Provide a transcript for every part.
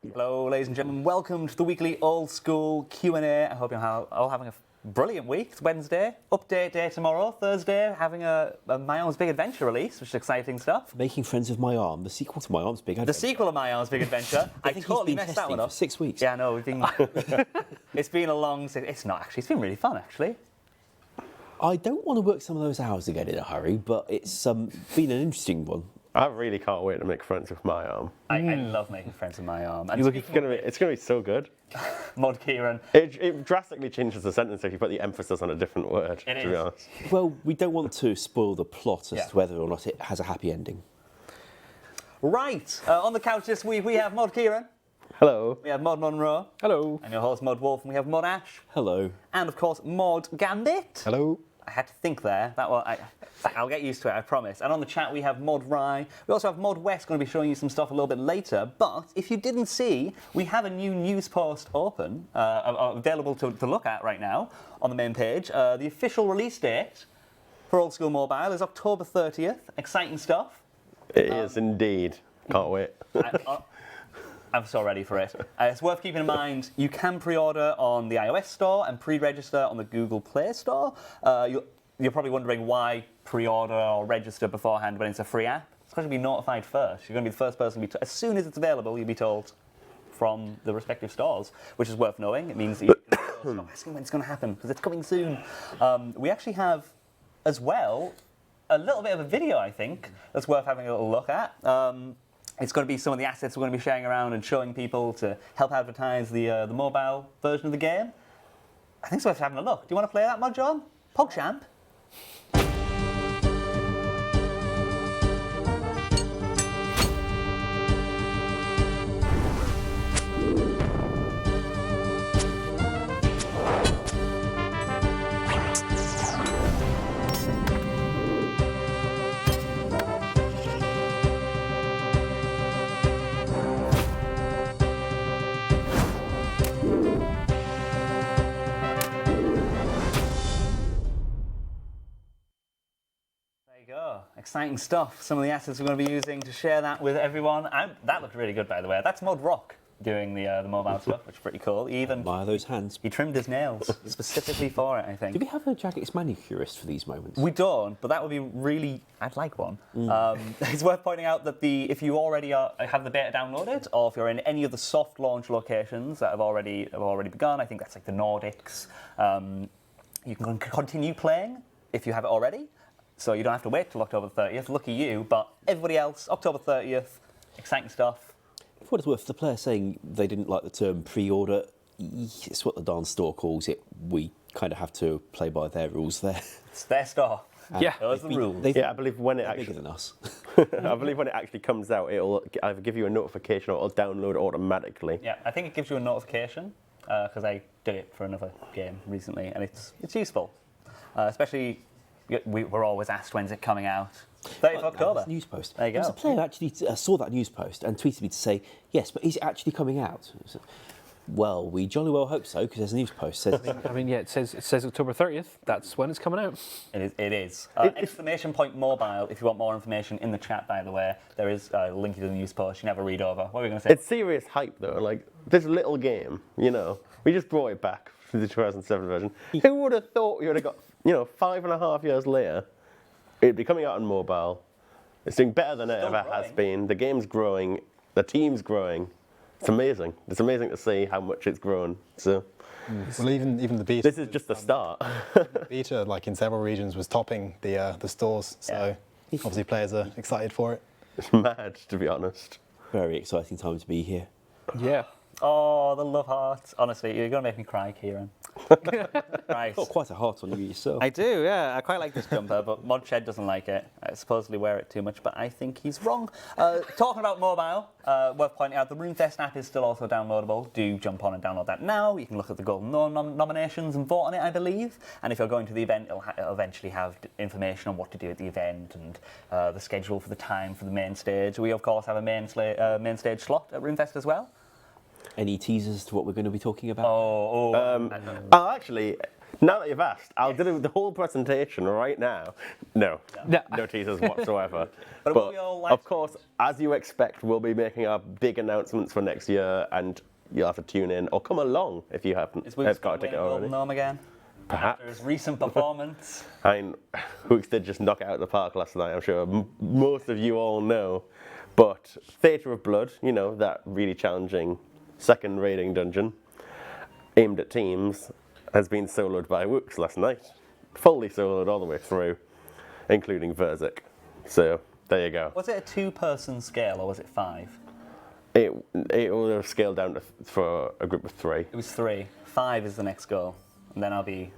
Hello, ladies and gentlemen. Welcome to the weekly Old School Q&A. I hope you're all having a brilliant week. It's Wednesday, update day tomorrow. Thursday, having a My Arm's Big Adventure release, which is exciting stuff. Making Friends with My Arm, the sequel to My Arm's Big Adventure. The sequel of My Arm's Big Adventure. I think totally he's been messed that testing one up. for 6 weeks. Yeah, no, we've been. It's been a long. It's not actually. It's been really fun, actually. I don't want to work some of those hours again in a hurry, but it's been an interesting one. I really can't wait to make friends with My Arm. I love making friends with My Arm. And It's gonna be so good. Mod Kieran. It drastically changes the sentence if you put the emphasis on a different word. To be honest. Well, we don't want to spoil the plot as Yeah. to whether or not it has a happy ending. Right, on the couch this week we have Mod Kieran. Hello. We have Mod Monroe. Hello. And your host Mod Wolf, and we have Mod Ash. Hello. And of course Mod Gambit. Hello. I had to think there. I'll get used to it, I promise. And on the chat, we have Mod Rye. We also have Mod West going to be showing you some stuff a little bit later. But if you didn't see, we have a new news post open, available to look at right now on the main page. The official release date for Old School Mobile is October 30th. Exciting stuff. It is indeed. Can't wait. I'm so ready for it. It's worth keeping in mind, you can pre-order on the iOS store and pre-register on the Google Play Store. You're probably wondering why pre-order or register beforehand when it's a free app. It's going to be notified first. You're going to be the first person to be as soon as it's available, you'll be told from the respective stores, which is worth knowing. It means that you can stop asking when it's going to happen, because it's coming soon. We actually have, as well, a little bit of a video, I think, that's worth having a little look at. It's going to be some of the assets we're going to be sharing around and showing people to help advertise the mobile version of the game. I think it's worth having a look. Do you want to play that, Mod John? PogChamp? Exciting stuff. Some of the assets we're going to be using to share that with everyone. That looked really good, by the way. That's Mod Rock doing the mobile stuff, which is pretty cool. He even Admire those hands. he trimmed his nails specifically for it, I think. Do we have a Jagex manicurist for these moments? We don't, but that would be really. I'd like one. It's worth pointing out that if you already have the beta downloaded, or if you're in any of the soft launch locations that have already begun, I think that's like the Nordics. You can continue playing if you have it already. So you don't have to wait till October 30th. Lucky you, but everybody else, October 30th, exciting stuff. For what it's worth, the player saying they didn't like the term pre-order, it's what the dance store calls it. We kind of have to play by their rules there. It's their store. Yeah. Those are the rules. Yeah, I believe when it Bigger actually, than us. I believe when it actually comes out, it'll either give you a notification or it'll download automatically. Yeah, I think it gives you a notification because I did it for another game recently, and it's useful, especially. We're always asked when's it coming out. 30th of October. News post. There you There was go. a player who actually saw that news post and tweeted me to say, yes, but is it actually coming out? So, well, we jolly well hope so, because there's a news post. Says, I mean, yeah, it says October 30th. That's when it's coming out. It is. Exclamation point mobile, if you want more information in the chat, by the way. There is a link to the news post. You never read over. What were we going to say? It's serious hype though. Like this little game, we just brought it back for the 2007 version. Who would have thought we would have got, 5.5 years later, it'd be coming out on mobile. It's doing better than it ever has been. The game's growing. The team's growing. It's amazing. It's amazing to see how much it's grown. So, well, even the beta. this is just the start. Beta, like in several regions, was topping the stores. So obviously players are excited for it. It's mad, to be honest. very exciting time to be here. Yeah. Oh, the love hearts. Honestly, you're going to make me cry, Kieran. Right. Got quite a heart on you yourself. I do, yeah. I quite like this jumper, but Modshed doesn't like it. I supposedly wear it too much, but I think he's wrong. Talking about mobile, worth pointing out, the RuneFest app is still also downloadable. Do jump on and download that now. You can look at the Golden nominations and vote on it, I believe. And if you're going to the event, it'll eventually have information on what to do at the event and the schedule for the time for the main stage. We, of course, have a main stage slot at RuneFest as well. Any teasers to what we're going to be talking about? Oh, Actually, Now that you've asked, I'll do the whole presentation right now. No teasers whatsoever. But will we all like of course, as you expect, we'll be making our big announcements for next year, and you'll have to tune in or come along if you haven't Is Wooks got a ticket already. Golden Gnome again? Perhaps. After his recent performance. I mean, Hooks did just knock it out of the park last night, I'm sure most of you all know. But Theatre of Blood, you know, that really challenging second raiding dungeon aimed at teams, has been soloed by Wooks last night. Fully soloed all the way through, including Verzik. So, there you go. Was it a 2-person scale or was it 5? It will have scaled down for a group of 3. It was 3. 5 is the next goal. And then I'll be...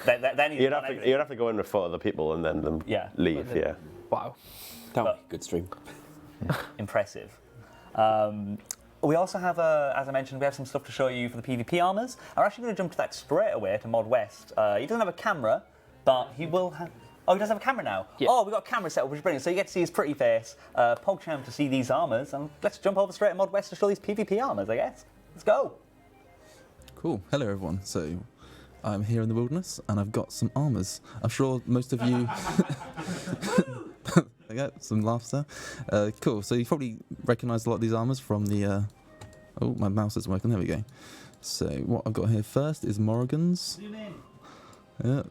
then You'd have to go in with 4 other people and then leave, yeah. Wow. That would be a good stream. Impressive. We also have, as I mentioned, we have some stuff to show you for the PvP armors. I'm actually going to jump to that straight away to Mod West. He doesn't have a camera, but he will have... Oh, he does have a camera now. Yeah. Oh, we've got a camera set up, which is brilliant. So you get to see his pretty face. PogChamp to see these armors. And let's jump over straight to Mod West to show these PvP armors, I guess. Let's go. Cool. Hello, everyone. So, I'm here in the wilderness, and I've got some armors. I'm sure most of you... I got some laughs there. Cool. So you probably recognise a lot of these armors from the... Oh, my mouse isn't working. There we go. So what I've got here first is Morrigan's. Zoom in. Yep.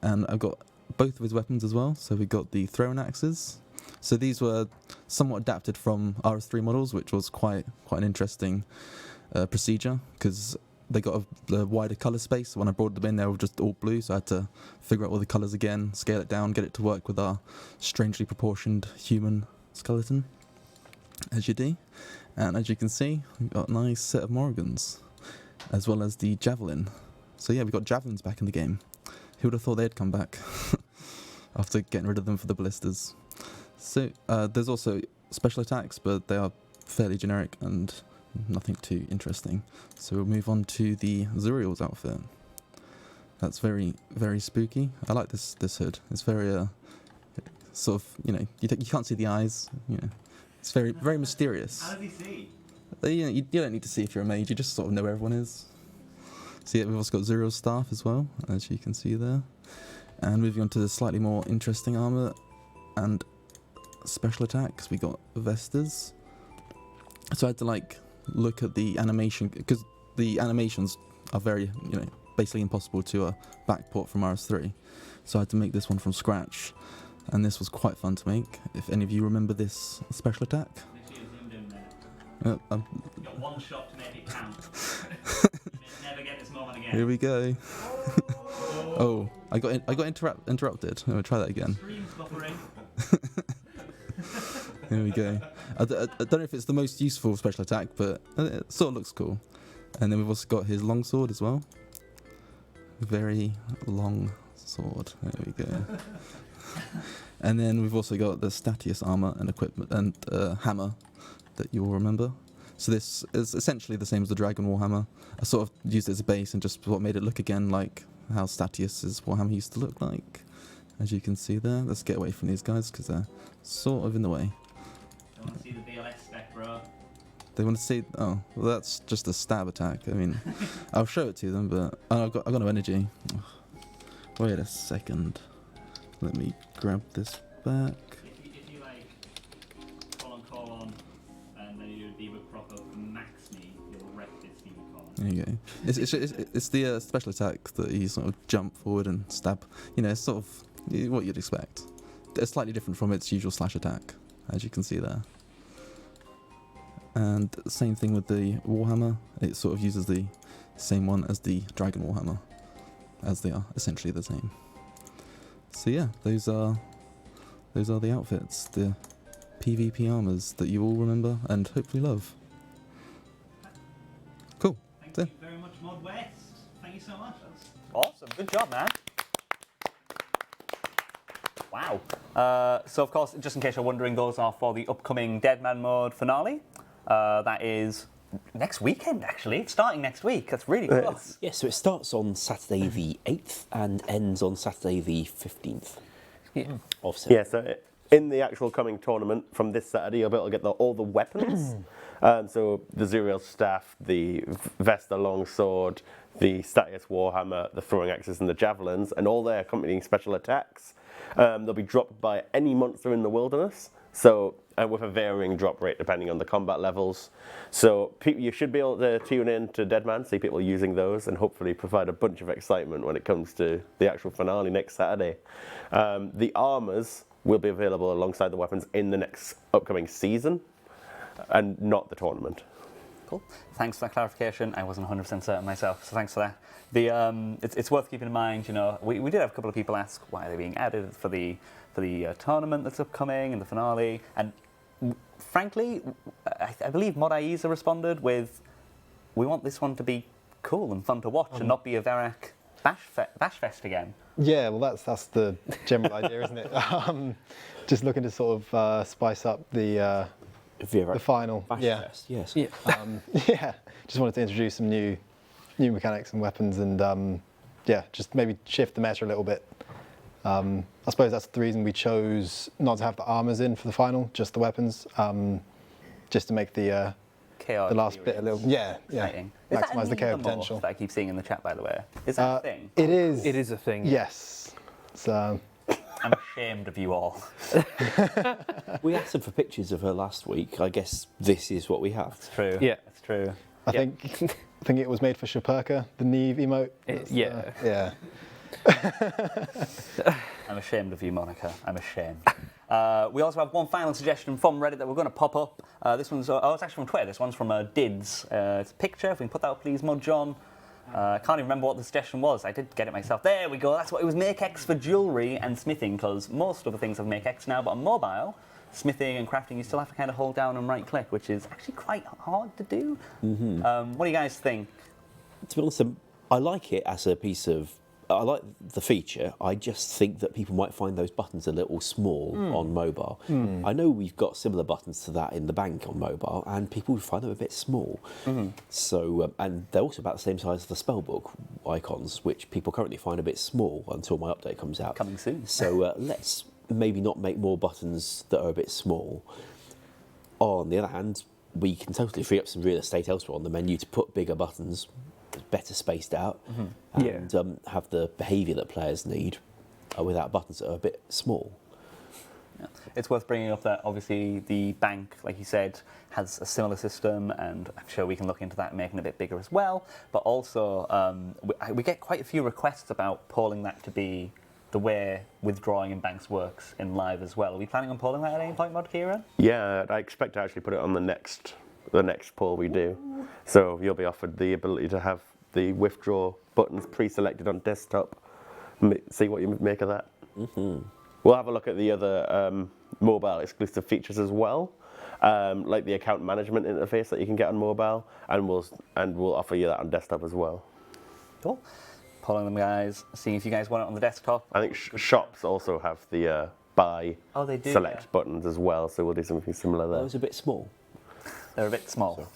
And I've got both of his weapons as well. So we've got the throwing axes. So these were somewhat adapted from RS3 models, which was quite an interesting procedure, because they got a wider colour space. When I brought them in, they were just all blue, so I had to figure out all the colours again, scale it down, get it to work with our strangely proportioned human skeleton, as you do. And as you can see, we've got a nice set of Morrigans, as well as the Javelin. So yeah, we've got Javelins back in the game. Who would have thought they'd come back after getting rid of them for the ballistas? So there's also special attacks, but they are fairly generic and nothing too interesting. So we'll move on to the Zuriel's outfit. That's very, very spooky. I like this hood. It's very sort of, you know, you can't see the eyes. You know, it's very, very mysterious. How does he see? You don't need to see if you're a mage. You just sort of know where everyone is. So yeah, we've also got Zuriel's staff as well, as you can see there. And moving on to the slightly more interesting armor and special attacks, we got Vestas. So I had to look at the animation, because the animations are very, you know, basically impossible to backport from RS3. So I had to make this one from scratch, and this was quite fun to make. If any of you remember this special attack. You've got one shot to make it count. Never get this moment again. Here we go. Oh, I got interrupted. I'm gonna try that again. Screen buffering. Here we go. I don't know if it's the most useful special attack, but it sort of looks cool. And then we've also got his longsword as well. Very long sword. There we go. And then we've also got the Statius armor and equipment and hammer that you all remember. So this is essentially the same as the Dragon Warhammer. I sort of used it as a base and just what made it look again like how Statius's Warhammer used to look like. As you can see there. Let's get away from these guys because they're sort of in the way. They want to see the BLS spec, bro. They want to see... Oh, well, that's just a stab attack. I mean, I'll show it to them, but... Oh, I've got no energy. Ugh. Wait a second. Let me grab this back. If you call on, and then you do a proper max me, you'll wreck this thing call. There you go. It's the special attack that you sort of jump forward and stab. You know, it's sort of what you'd expect. It's slightly different from its usual slash attack, as you can see there. And same thing with the Warhammer. It sort of uses the same one as the Dragon Warhammer, as they are essentially the same. So yeah, those are the outfits, the PvP armors that you all remember and hopefully love. Cool. Thank you very much, Mod West. Thank you so much. Awesome. Good job, man. Wow. So, of course, just in case you're wondering, those are for the upcoming Deadman mode finale. That is next weekend, actually. It's starting next week. That's really cool. Yeah, so it starts on Saturday the 8th and ends on Saturday the 15th of September. Yeah, so in the actual coming tournament from this Saturday, you'll be able to get all the weapons So the Zuriel Staff, the Vesta Longsword, the Statius Warhammer, the Throwing Axes and the Javelins, and all their accompanying special attacks. They'll be dropped by any monster in the wilderness, so with a varying drop rate depending on the combat levels. So you should be able to tune in to Deadman, see people using those, and hopefully provide a bunch of excitement when it comes to the actual finale next Saturday. The armors will be available alongside the weapons in the next upcoming season, and not the tournament. Cool. Thanks for that clarification. I wasn't 100% certain myself, so thanks for that. It's worth keeping in mind, we did have a couple of people ask why are they being added for the tournament that's upcoming and the finale. And frankly, I believe Mod IESA responded with, we want this one to be cool and fun to watch and not be a Varrock bash fest again. Yeah, well, that's the general idea, isn't it? Just looking to sort of spice up the final. Bash Yeah. Fest, yes. Yeah. Yeah, just wanted to introduce some new mechanics and weapons, and just maybe shift the meta a little bit. I suppose that's the reason we chose not to have the armors in for the final, just the weapons, just to make the last bit a little exciting. maximize the KO potential. That I keep seeing in the chat, by the way. Is that a thing? It is. It is a thing. Yes. So. I'm ashamed of you all. We asked them for pictures of her last week. I guess this is what we have. It's true. Yeah. It's true. I think it was made for Shapurka, the Neve emote. Yeah. Yeah. I'm ashamed of you, Monica. I'm ashamed. We also have one final suggestion from Reddit that we're going to pop up. This one's, it's actually from Twitter. This one's from Dids. It's a picture. If we can put that up, please, Mud John. I can't even remember what the suggestion was. I did get it myself. There we go. That's what it was. Make X for jewellery and smithing, because most other things have Make X now, but on mobile, smithing and crafting, you still have to kind of hold down and right click, which is actually quite hard to do. What do you guys think? To be honest, I like it as a piece of. I like the feature. I just think that people might find those buttons a little small on mobile. I know we've got similar buttons to that in the bank on mobile, and people find them a bit small. So, and they're also about the same size as the spellbook icons, which people currently find a bit small until my update comes out. Coming soon. So let's maybe not make more buttons that are a bit small. On the other hand, we can totally free up some real estate elsewhere on the menu to put bigger buttons, better spaced out, and have the behaviour that players need without buttons that are a bit small. Yeah. It's worth bringing up that obviously the bank, like you said, has a similar system, and I'm sure we can look into that and making it a bit bigger as well. But also, we get quite a few requests about polling that to be the way withdrawing in banks works in live as well. Are we planning on polling that at any point, Mod Kieran? Yeah, I expect to actually put it on the next poll we do. So you'll be offered the ability to have the withdraw buttons pre-selected on desktop. See what you make of that. We'll have a look at the other mobile exclusive features as well, like the account management interface that you can get on mobile, and we'll offer you that on desktop as well. Cool. Polling them, guys, seeing if you guys want it on the desktop. I think shops also have the buy they do, select buttons as well, so we'll do something similar there. Those are a bit small. They're a bit small.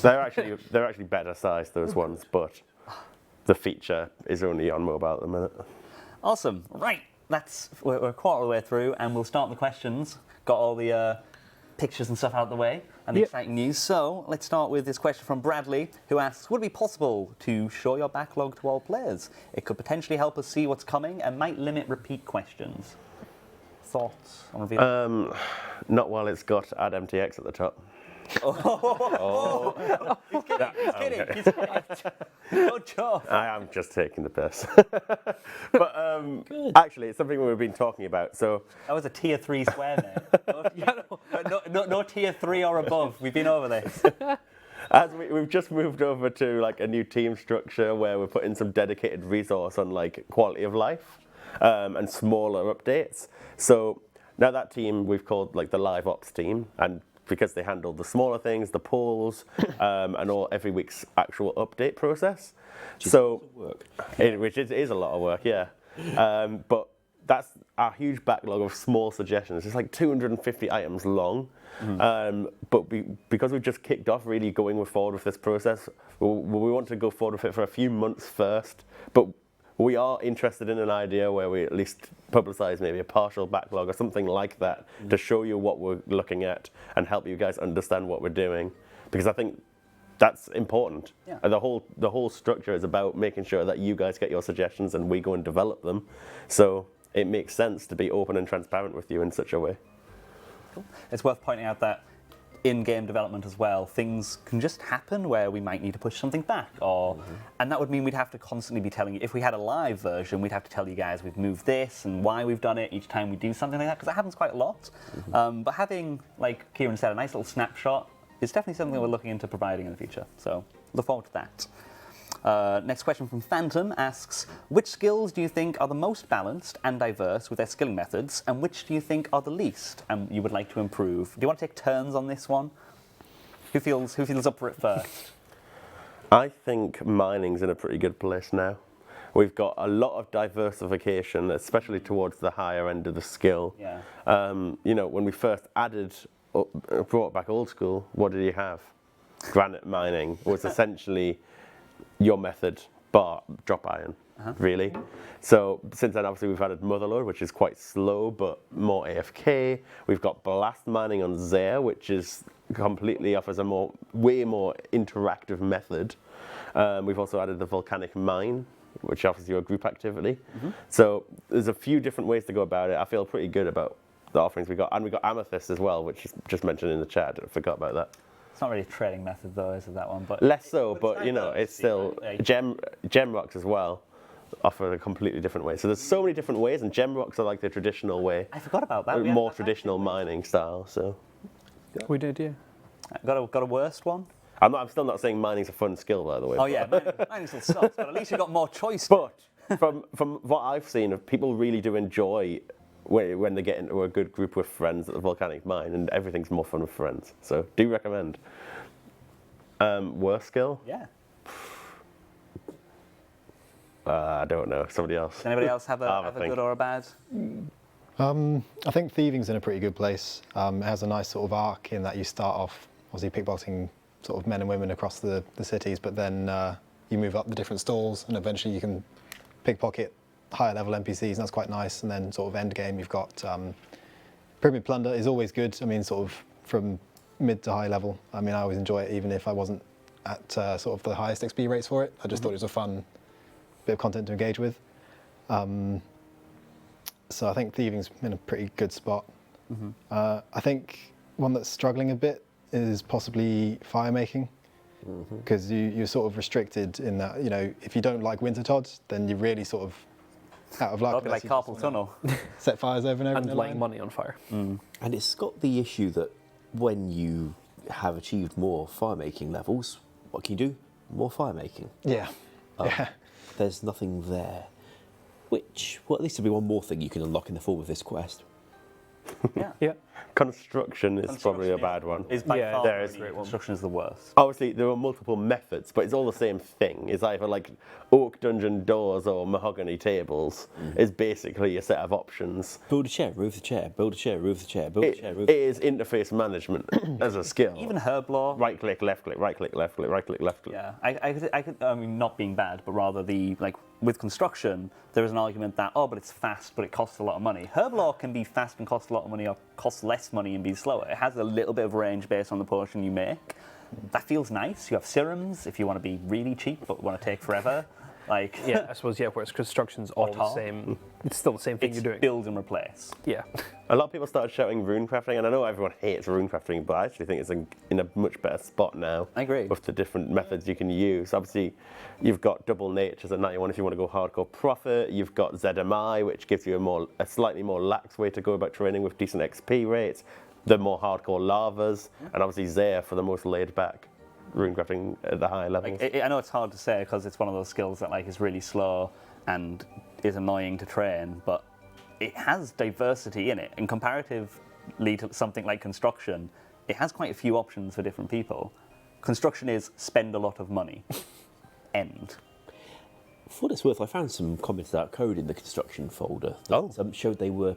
They're actually better sized, those ones, but the feature is only on mobile at the minute. Awesome. Right. We're a quarter of the way through, and we'll start the questions. Got all the pictures and stuff out of the way, and the exciting news. So let's start with this question from Bradley, who asks, would it be possible to show your backlog to all players? It could potentially help us see what's coming and might limit repeat questions. Thoughts on revealing? Not while it's got add MTX at the top. He's kidding. No joke. I am just taking the piss. But actually, it's something we've been talking about. So That was a tier 3 swear, mate. No tier 3 or above. We've been over this. as we've just moved over to like a new team structure where we're putting some dedicated resource on like quality of life and smaller updates. So now that team we've called like the live ops team, and because they handle the smaller things, the polls, and every week's actual update process. Which is a lot of work, yeah. But that's our huge backlog of small suggestions. It's like 250 items long. But because we've just kicked off really going forward with this process, we want to go forward with it for a few months first. But we are interested in an idea where we at least publicize maybe a partial backlog or something like that to show you what we're looking at and help you guys understand what we're doing. because I think that's important. Yeah. And the whole structure is about making sure that you guys get your suggestions and we go and develop them. So it makes sense to be open and transparent with you in such a way. Cool. It's worth pointing out that in-game development as well, things can just happen where we might need to push something back, or and that would mean we'd have to constantly be telling you. If we had a live version, we'd have to tell you guys we've moved this and why we've done it each time we do something like that, because that happens quite a lot. But having, like Kieran said, a nice little snapshot is definitely something that we're looking into providing in the future. So look forward to that. Next question from Phantom asks, which skills do you think are the most balanced and diverse with their skilling methods, and which do you think are the least and you would like to improve? Do you want to take turns on this one? Who feels up for it first? I think mining's in a pretty good place now. We've got a lot of diversification, especially towards the higher end of the skill. Yeah. You know, when we first brought back Old School, what did you have? Granite mining was essentially your method, bar, drop iron, really. So since then, obviously, we've added Motherlode, which is quite slow, but more AFK. We've got blast mining on Zaire, which is completely offers a way more interactive method. We've also added the volcanic mine, which offers you a group activity. So there's a few different ways to go about it. I feel pretty good about the offerings we got. And we got Amethyst as well, which is just mentioned in the chat. I forgot about that. It's not really a trading method though, is it, that one? But Less so, but you know, it's still gem rocks as well offer a completely different way. So there's so many different ways, and gem rocks are like the traditional way. I forgot about that. More traditional mining style. So We did, yeah. Got a worst one? I'm still not saying mining's a fun skill, by the way. Oh yeah, mine still sucks, but at least you got more choice. But from what I've seen, people really do enjoy when they get into a good group with friends at the volcanic mine, and everything's more fun with friends. So do recommend. Worst skill? Yeah. I don't know. Somebody else. Does anybody else have a think. good or a bad? I think thieving's in a pretty good place. It has a nice sort of arc in that you start off obviously pickpocketing sort of men and women across the cities, but then you move up the different stalls and eventually you can pickpocket higher level NPCs, and that's quite nice. And then sort of end game, you've got Pyramid Plunder is always good. I mean, sort of from mid to high level. I mean, I always enjoy it even if I wasn't at sort of the highest XP rates for it. I just thought it was a fun bit of content to engage with. So I think thieving's in a pretty good spot. I think one that's struggling a bit is possibly fire making, because you're sort of restricted in that, you know, if you don't like winter tods, then you're really sort of out of luck. Probably like carpal tunnel. Set fires over and over And in a lighting line. money on fire. And it's got the issue that when you have achieved more fire making levels, what can you do? More fire making. Yeah. Yeah. There's nothing there. Which, well, at least there'll be one more thing you can unlock in the form of this quest. Yeah. Yeah. Construction is probably a bad one. Is by far there is the construction is the worst. Obviously, there are multiple methods, but it's all the same thing. It's either like oak dungeon doors or mahogany tables. It's basically a set of options. Build a chair, remove the chair. Build a chair, remove the chair. Build a chair, remove It is interface management as a skill. Even Herblore. Right click, left click, right click, left click, right click, left click. Yeah, I mean, not being bad, but rather with construction, there is an argument that, but it's fast, but it costs a lot of money. Herblore can be fast and cost a lot of money, or cost less money and be slower. It has a little bit of range based on the portion you make. That feels nice. You have serums if you want to be really cheap, but want to take forever. Like, Yeah, I suppose, yeah, whereas construction's all the Auto. same. It's still the same thing it's you're doing. build and replace. Yeah. A lot of people started shouting rune crafting, and I know everyone hates rune crafting, but I actually think it's in a much better spot now. I agree. With the different methods you can use. Obviously, you've got double natures at 91 if you want to go hardcore profit. You've got ZMI, which gives you a slightly more lax way to go about training with decent XP rates. The more hardcore lavas, and obviously Zaire for the most laid back rune crafting at the higher levels. I know it's hard to say because it's one of those skills that is really slow and is annoying to train, but it has diversity in it. And comparatively to something like construction, it has quite a few options for different people. Construction is spend a lot of money. End. For what it's worth, I found some commented out code in the construction folder that showed they were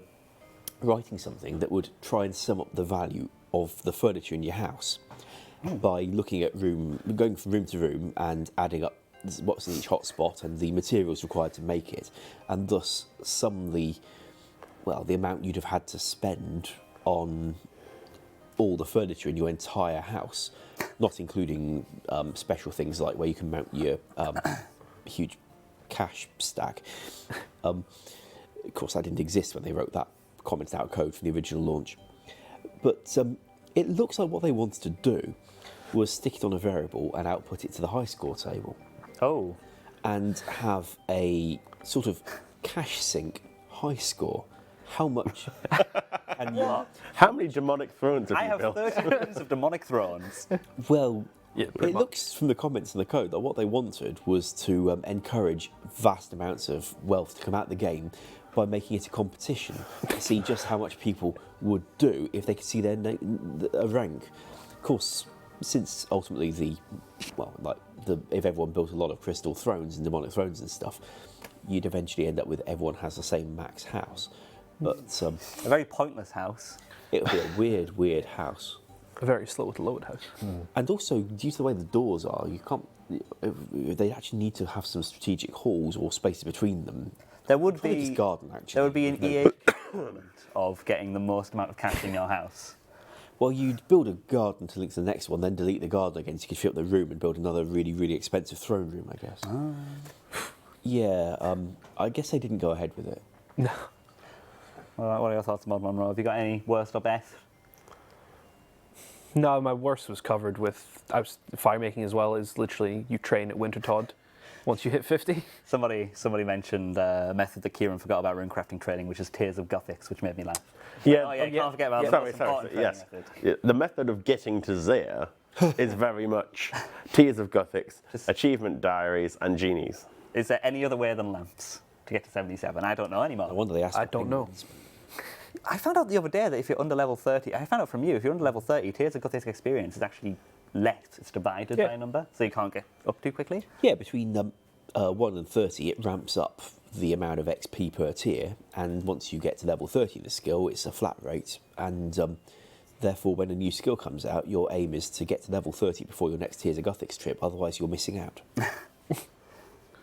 writing something that would try and sum up the value of the furniture in your house by looking at going from room to room and adding up what's in each hotspot and the materials required to make it, and thus sum the amount you'd have had to spend on all the furniture in your entire house. not including special things like where you can mount your huge cash stack. Of course, that didn't exist when they wrote that commented out code for the original launch. But it looks like what they wanted to do was stick it on a variable and output it to the high score table. Oh. And have a sort of cash sync high score. How much? How many demonic thrones have I you have built? 30 runes of demonic thrones. Well, Yeah, it looks from the comments in the code that what they wanted was to encourage vast amounts of wealth to come out of the game by making it a competition to see just how much people would do if they could see their rank. Of course, since ultimately if everyone built a lot of crystal thrones and demonic thrones and stuff, you'd eventually end up with everyone has the same max house. But A very pointless house. it would be a weird house. A very slow to load house. And also, due to the way the doors are, you can't. They actually need to have some strategic halls or spaces between them. There would Probably be just garden, actually. There would be an EA equivalent of getting the most amount of cash in your house. Well, you'd build a garden to link to the next one, then delete the garden again so you could fill up the room and build another really, really expensive throne room, I guess. Yeah, I guess they didn't go ahead with it. No. What are your thoughts, Mod Monroe? Have you got any worst or best? No, my worst was covered with fire making as well. Is literally you train at Wintertodd. Once you hit 50. Somebody mentioned a method that Kieran forgot about runecrafting training, which is Tears of Gothics, which made me laugh. Can't forget about the most important training method. Yeah, the method of getting to Zaire is very much Tears of Gothics, achievement diaries, and genies. Is there any other way than lamps to get to 77? I don't know anymore. I wonder they asked. I don't know. I found out the other day that if you're under level 30, I found out from you, if you're under level 30, Tears of Gothic experience is actually left. It's divided by a number, so you can't get up too quickly. Yeah, between 1 and 30, it ramps up the amount of XP per tier, and once you get to level 30 in the skill, it's a flat rate, and therefore when a new skill comes out, your aim is to get to level 30 before your next Tears of Gothics trip, otherwise you're missing out.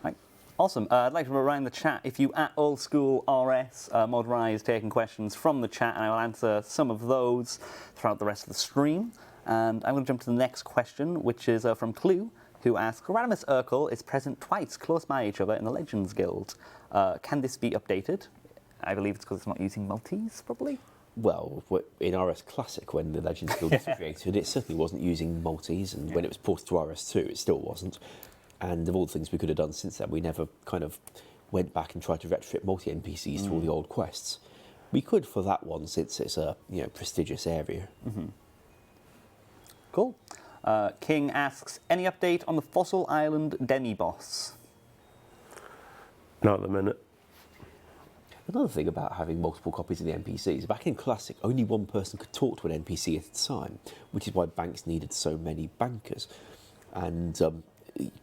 Right. Awesome. I'd like to remind the chat, if you at Old School RS, Mod Rai is taking questions from the chat, and I will answer some of those throughout the rest of the stream. And I'm going to jump to the next question, which is from Clue, who asks, Radimus Urkel is present twice close by each other in the Legends Guild. Can this be updated? I believe it's because it's not using multis, probably. Well, in RS Classic, when the Legends Guild was created, it certainly wasn't using multis, and when it was ported to RS2, it still wasn't. And of all the things we could have done since then, we never kind of went back and tried to retrofit multi-NPCs to all the old quests. We could for that one, since it's a prestigious area. Mm-hmm. Cool. King asks, any update on the Fossil Island demi-boss? Not at the minute. Another thing about having multiple copies of the NPCs, back in Classic, only one person could talk to an NPC at a time, which is why banks needed so many bankers. And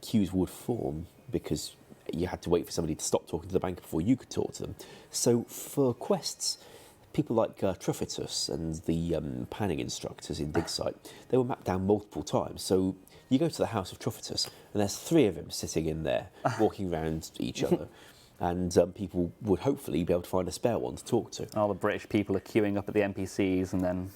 queues would form because you had to wait for somebody to stop talking to the banker before you could talk to them. So for quests, people like Truffitus and the panning instructors in Digsite, they were mapped down multiple times. So you go to the house of Truffitus, and there's 3 of them sitting in there, walking around each other. And people would hopefully be able to find a spare one to talk to. All the British people are queuing up at the NPCs, and then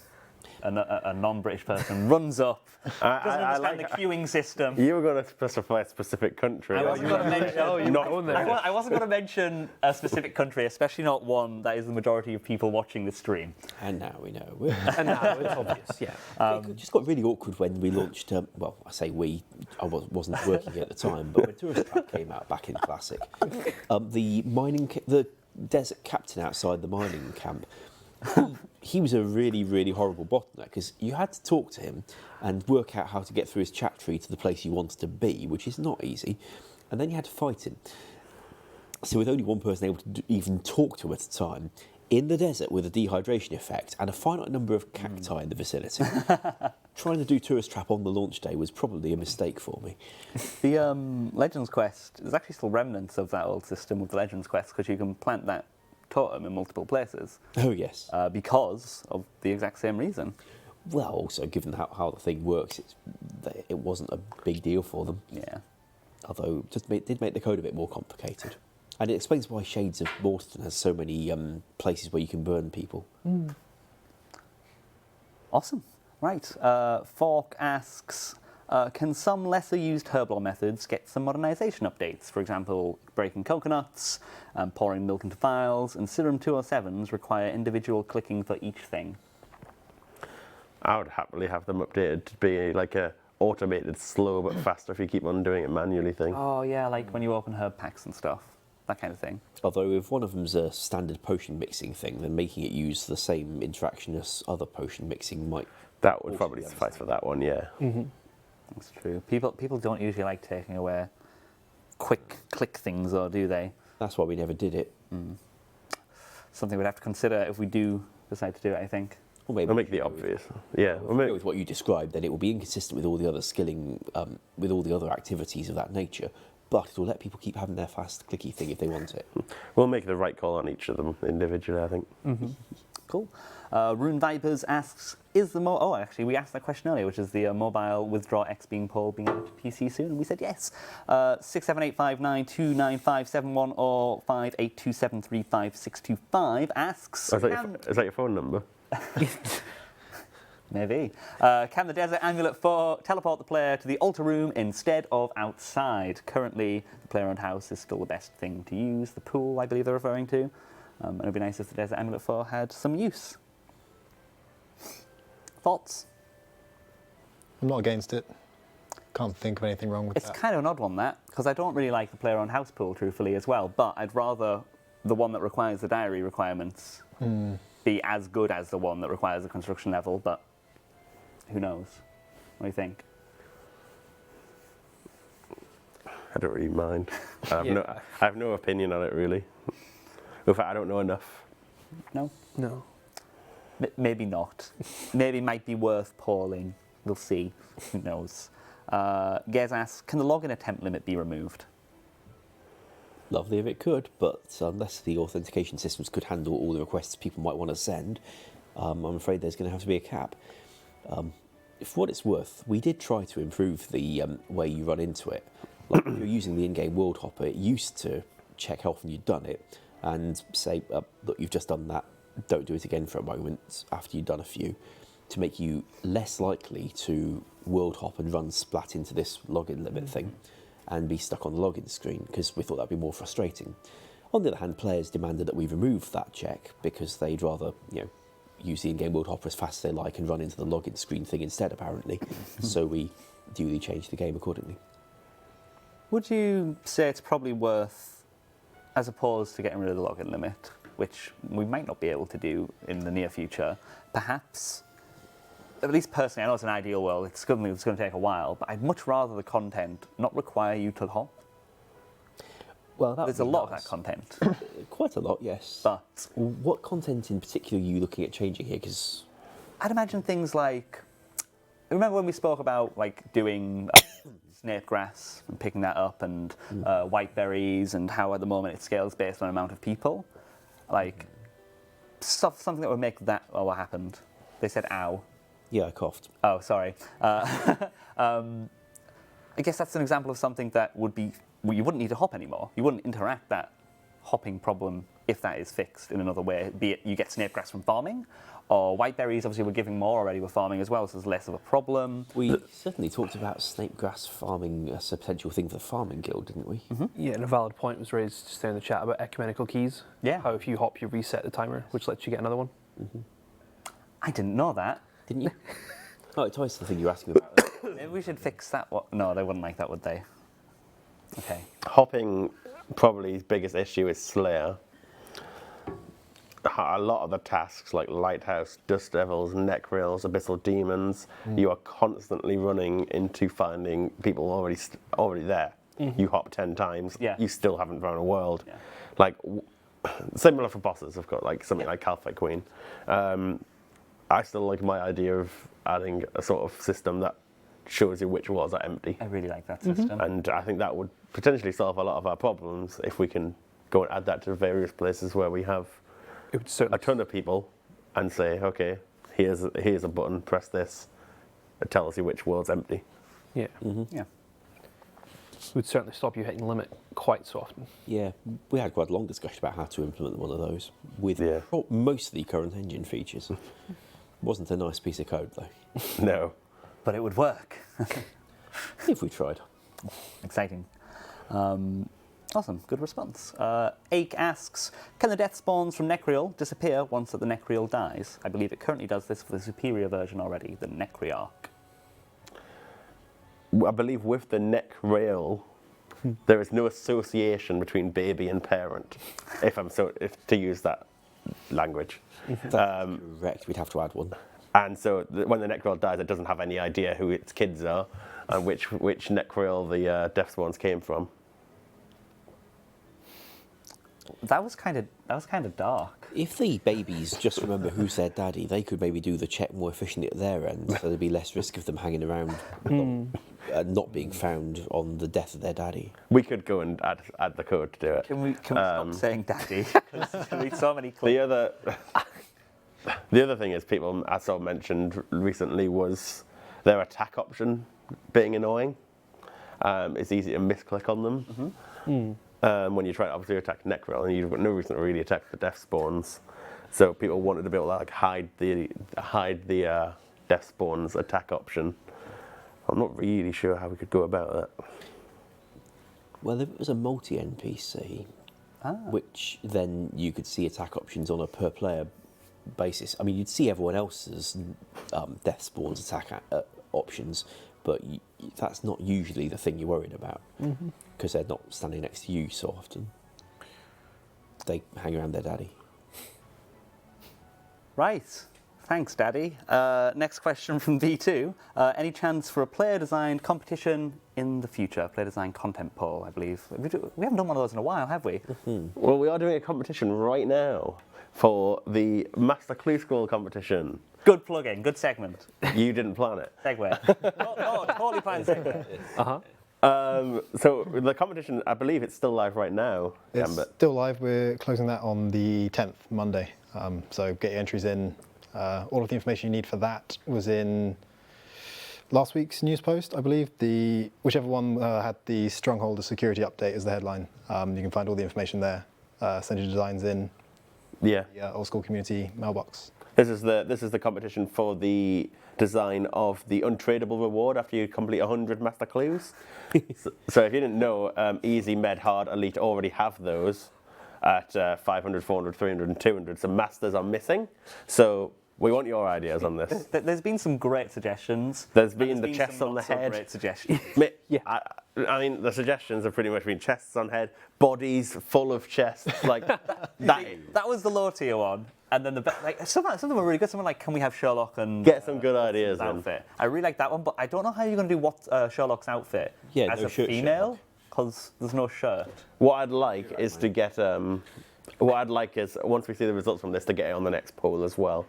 a non-British person runs up, doesn't understand the queuing system. You were going to specify a specific country. I wasn't going to mention. Not going there. I wasn't going to mention a specific country, especially not one that is the majority of people watching the stream. And now we know. And now it's obvious, yeah. It just got really awkward when we launched, well, I say we, I wasn't working at the time, but when Tourist Trap came out back in Classic, the desert captain outside the mining camp, he was a really, really horrible bottleneck because you had to talk to him and work out how to get through his chat tree to the place you wanted to be, which is not easy, and then you had to fight him. So with only one person able to even talk to him at a time, in the desert with a dehydration effect and a finite number of cacti in the vicinity, trying to do Tourist Trap on the launch day was probably a mistake for me. The Legends Quest, there's actually still remnants of that old system with the Legends Quest because you can plant that totem in multiple places. Oh, yes. Because of the exact same reason. Well, also, given how the thing works, it wasn't a big deal for them. Yeah. Although it did make the code a bit more complicated. And it explains why Shades of Morton has so many places where you can burn people. Awesome. Right. Fork asks, Can some lesser used herblore methods get some modernization updates? For example, breaking coconuts, pouring milk into vials, and Serum 207s require individual clicking for each thing. I would happily have them updated to be like a automated, slow but faster if you keep on doing it manually thing. Oh yeah, like when you open herb packs and stuff. That kind of thing. Although if one of them's a standard potion mixing thing, then making it use the same interaction as other potion mixing might... That would probably suffice for that one, yeah. That's true. People don't usually like taking away quick click things, or do they? That's why we never did it. Something we'd have to consider if we do decide to do it, I think. Or maybe We'll make the obvious. Yeah. If we go with what you described, then it will be inconsistent with all the other skilling, with all the other activities of that nature. But it'll let people keep having their fast clicky thing if they want it. We'll make the right call on each of them individually, I think. Cool. Rune Vipers asks, is the actually we asked that question earlier, which is the mobile Withdraw X being pulled being added to PC soon, and we said yes. 67859295571 or 58273565 asks. Is that your phone number? Maybe. Can the Desert Amulet 4 teleport the player to the altar room instead of outside? Currently, the player-owned house is still the best thing to use. The pool, I believe they're referring to. And it would be nice if the Desert Amulet 4 had some use. Thoughts? I'm not against it. Can't think of anything wrong with It's that. kind of an odd one, that, because I don't really like the player-owned house pool, truthfully, as well. But I'd rather the one that requires the diary requirements be as good as the one that requires the construction level, but who knows? What do you think? I don't really mind. I have no opinion on it, really. In fact, I don't know enough. No? No. Maybe not. Maybe it might be worth polling. We'll see. Who knows? Gez asks, can the login attempt limit be removed? Lovely if it could, but unless the authentication systems could handle all the requests people might want to send, I'm afraid there's going to have to be a cap. For what it's worth, we did try to improve the way you run into it. Like if you're using the in-game world hopper, it used to check how often you'd done it and say, look, you've just done that, don't do it again for a moment after you've done a few, to make you less likely to world hop and run splat into this login limit thing and be stuck on the login screen, because we thought that'd be more frustrating. On the other hand, players demanded that we remove that check because they'd rather, use the in-game world hopper as fast as they like and run into the login screen thing instead, apparently. So we duly changed the game accordingly. Would you say it's probably worth, as opposed to getting rid of the login limit, which we might not be able to do in the near future, perhaps, at least personally, I know it's an ideal world, it's something that's going to take a while, but I'd much rather the content not require you to hop. Well, There's a lot of that content. Quite a lot, yes. But what content in particular are you looking at changing here? Because I'd imagine things like, remember when we spoke about like doing snake grass and picking that up, and white berries, and how at the moment it scales based on amount of people? Like, something that would make that, what happened? They said ow. yeah, I coughed. Oh, sorry. I guess that's an example of something that would be, well, you wouldn't need to hop anymore. You wouldn't interact that hopping problem if that is fixed in another way, be it you get snake grass from farming, or white berries, obviously we're giving more already with farming as well, so there's less of a problem. We certainly talked about snake grass farming as a potential thing for the farming guild, didn't we? Yeah, and a valid point was raised just there in the chat about ecumenical keys. Yeah. How if you hop, you reset the timer, which lets you get another one. I didn't know that. Didn't you? Oh, it ties to the thing you were asking about. Maybe we should fix that one. No, they wouldn't like that, would they? Okay. Hopping, probably his biggest issue is Slayer. A lot of the tasks like Lighthouse, Dust Devils, Neck Rails, Abyssal Demons, you are constantly running into finding people already there. You hop 10 times, you still haven't run a world. Yeah. Like, similar for bosses, I've got like something like Calphite Queen. I still like my idea of adding a sort of system that shows you which worlds are empty. I really like that system. And I think that would potentially solve a lot of our problems if we can go and add that to various places where we have It would certainly a ton of people and say, okay, here's a button, press this. It tells you which world's empty. Yeah. Yeah. Would certainly stop you hitting the limit quite so often. Yeah, we had quite a long discussion about how to implement one of those with most of the current engine features. Wasn't a nice piece of code though. No. But it would work. If we tried. Exciting. Awesome, good response. Ake asks, can the death spawns from Necreal disappear once that the Necreal dies? I believe it currently does this for the superior version already, the Necrearch. I believe with the Necreal, there is no association between baby and parent, if to use that language. Correct, we'd have to add one. And so when the Necreal dies, it doesn't have any idea who its kids are and which Necreal the death spawns came from. That was kind of dark. If the babies just remember who's their daddy, they could maybe do the check more efficiently at their end, so there'd be less risk of them hanging around not being found on the death of their daddy. We could go and add the code to do it. Can we stop saying daddy? Because there's be so many clips. The other thing is people I saw mentioned recently was their attack option being annoying. It's easy to misclick on them. When you try to obviously attack Necreal, and you've got no reason to really attack the death spawns. So people wanted to be able to like hide the death spawns attack option. I'm not really sure how we could go about that. Well, if it was a multi-NPC, which then you could see attack options on a per-player basis. I mean, you'd see everyone else's death spawns attack options, but that's not usually the thing you're worried about, because they're not standing next to you so often. They hang around their daddy. Right. Thanks, Daddy. Next question from V2. Any chance for a player-designed competition in the future? Player-designed content poll, I believe. We haven't done one of those in a while, have we? Well, we are doing a competition right now for the Master Clue Scroll competition. Good plug-in, good segment. You didn't plan it. Segue. no, totally planned segue. So the competition, I believe it's still live right now. It's Gambit. still live. We're closing that on the 10th, Monday. So get your entries in. All of the information you need for that was in last week's news post, I believe. Whichever one had the Stronghold security update as the headline. You can find all the information there. Send your designs in. Yeah. The Old School community mailbox. This is the competition for the design of the untradeable reward after you complete 100 master clues. So if you didn't know, Easy, Med, Hard, Elite already have those at 500, 400, 300 and 200. So masters are missing. So we want your ideas on this. There's been some great suggestions. There's been the chests on the head. Great suggestions. I mean, the suggestions have pretty much been chests on head, bodies full of chests, like that. That was the low tier one. And then some of them were really good. Someone like, can we have Sherlock and Get some good ideas in. outfit? I really like that one, but I don't know how you're going to do what Sherlock's outfit as no a shirt female, because there's no shirt. What I'd like is to get what I'd like is once we see the results from this to get it on the next poll as well.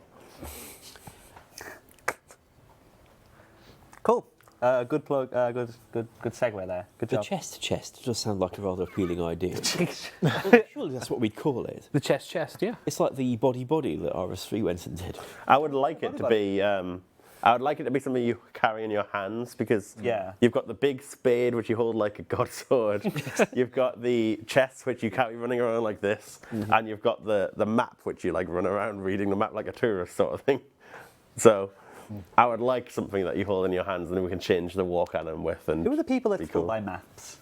Cool. Good plug. Good segue there. Good The job. chest to chest does sound like a rather appealing idea. Surely that's what we'd call it. The chest, yeah. It's like the body that RS3 went and did. I would like it to be. I would like it to be something you carry in your hands because you've got the big spade which you hold like a god sword. You've got the chest which you carry running around like this, and you've got the map which you like run around reading the map like a tourist sort of thing. So I would like something that you hold in your hands and then we can change the war cannon with. And Who are the people that be still cool. buy maps?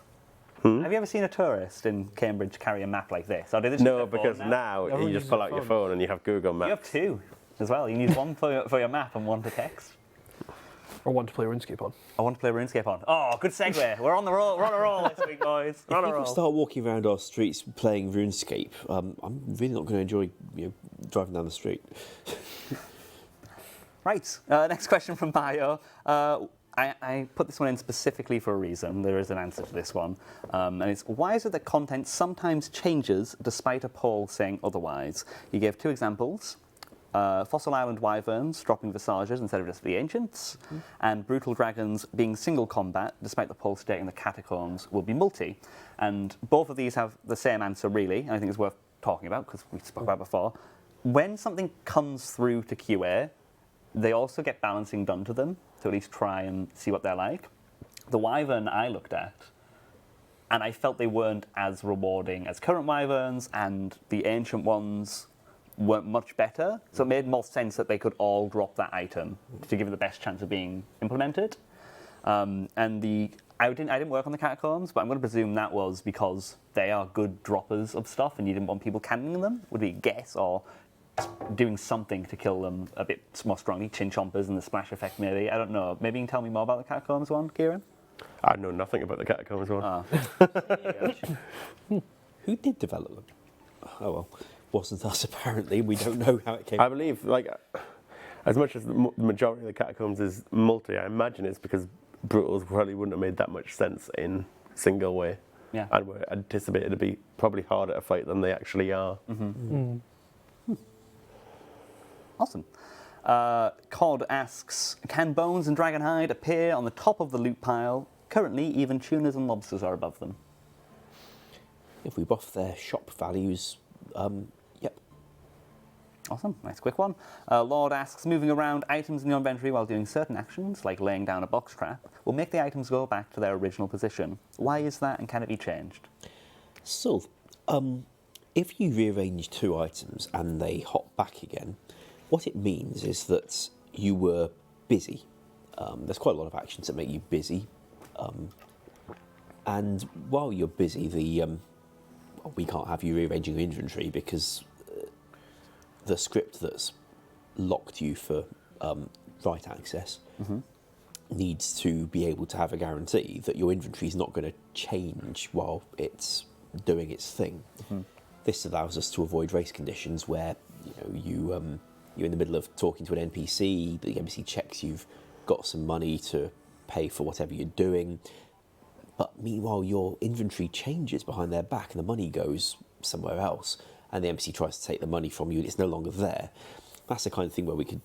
Have you ever seen a tourist in Cambridge carry a map like this? Or do they just No, use their because phone now Everyone you just uses pull their out your phone. phone and you have Google Maps. You have two as well. You can use one for your map and one to text. Or one to play RuneScape on. I want to play RuneScape on. Oh, good segue. We're on the roll. We're on a roll this week, boys. We're on a If people roll. start walking around our streets playing RuneScape, I'm really not going to enjoy driving down the street. Right. Next question from Bio. I put this one in specifically for a reason. There is an answer to this one. And it's, why is it that content sometimes changes despite a poll saying otherwise? He gave two examples. Fossil Island Wyverns dropping Visages instead of just the Ancients, and Brutal Dragons being single combat, despite the poll stating the Catacombs will be multi. And both of these have the same answer, really, and I think it's worth talking about, because we spoke about it before. When something comes through to QA, they also get balancing done to them, to at least try and see what they're like. The Wyvern I looked at, and I felt they weren't as rewarding as current Wyverns, and the Ancient ones weren't much better, so it made more sense that they could all drop that item to give it the best chance of being implemented. And I didn't work on the catacombs, but I'm going to presume that was because they are good droppers of stuff, and you didn't want people cannoning them. Would be a guess, or doing something to kill them a bit more strongly, chin chompers and the splash effect maybe. I don't know. Maybe you can tell me more about the catacombs one, Kieran? I know nothing about the catacombs one. Who did develop them? Oh well, wasn't us apparently. We don't know how it came. I believe, like, as much as the majority of the catacombs is multi, I imagine it's because Brutals probably wouldn't have made that much sense in single way. Yeah. And were anticipated to be probably harder to fight than they actually are. Awesome. Cod asks, can bones and dragonhide appear on the top of the loot pile? Currently, even tunas and lobsters are above them. If we buff their shop values, yep. Awesome, nice quick one. Lord asks, moving around items in your inventory while doing certain actions, like laying down a box trap, will make the items go back to their original position. Why is that, and can it be changed? So, if you rearrange 2 items and they hop back again, what it means is that you were busy. There's quite a lot of actions that make you busy. And while you're busy, we can't have you rearranging your inventory because the script that's locked you for write access needs to be able to have a guarantee that your inventory is not going to change while it's doing its thing. This allows us to avoid race conditions where you're in the middle of talking to an NPC, the NPC checks you've got some money to pay for whatever you're doing, but meanwhile your inventory changes behind their back and the money goes somewhere else, and the NPC tries to take the money from you and it's no longer there. That's the kind of thing where we could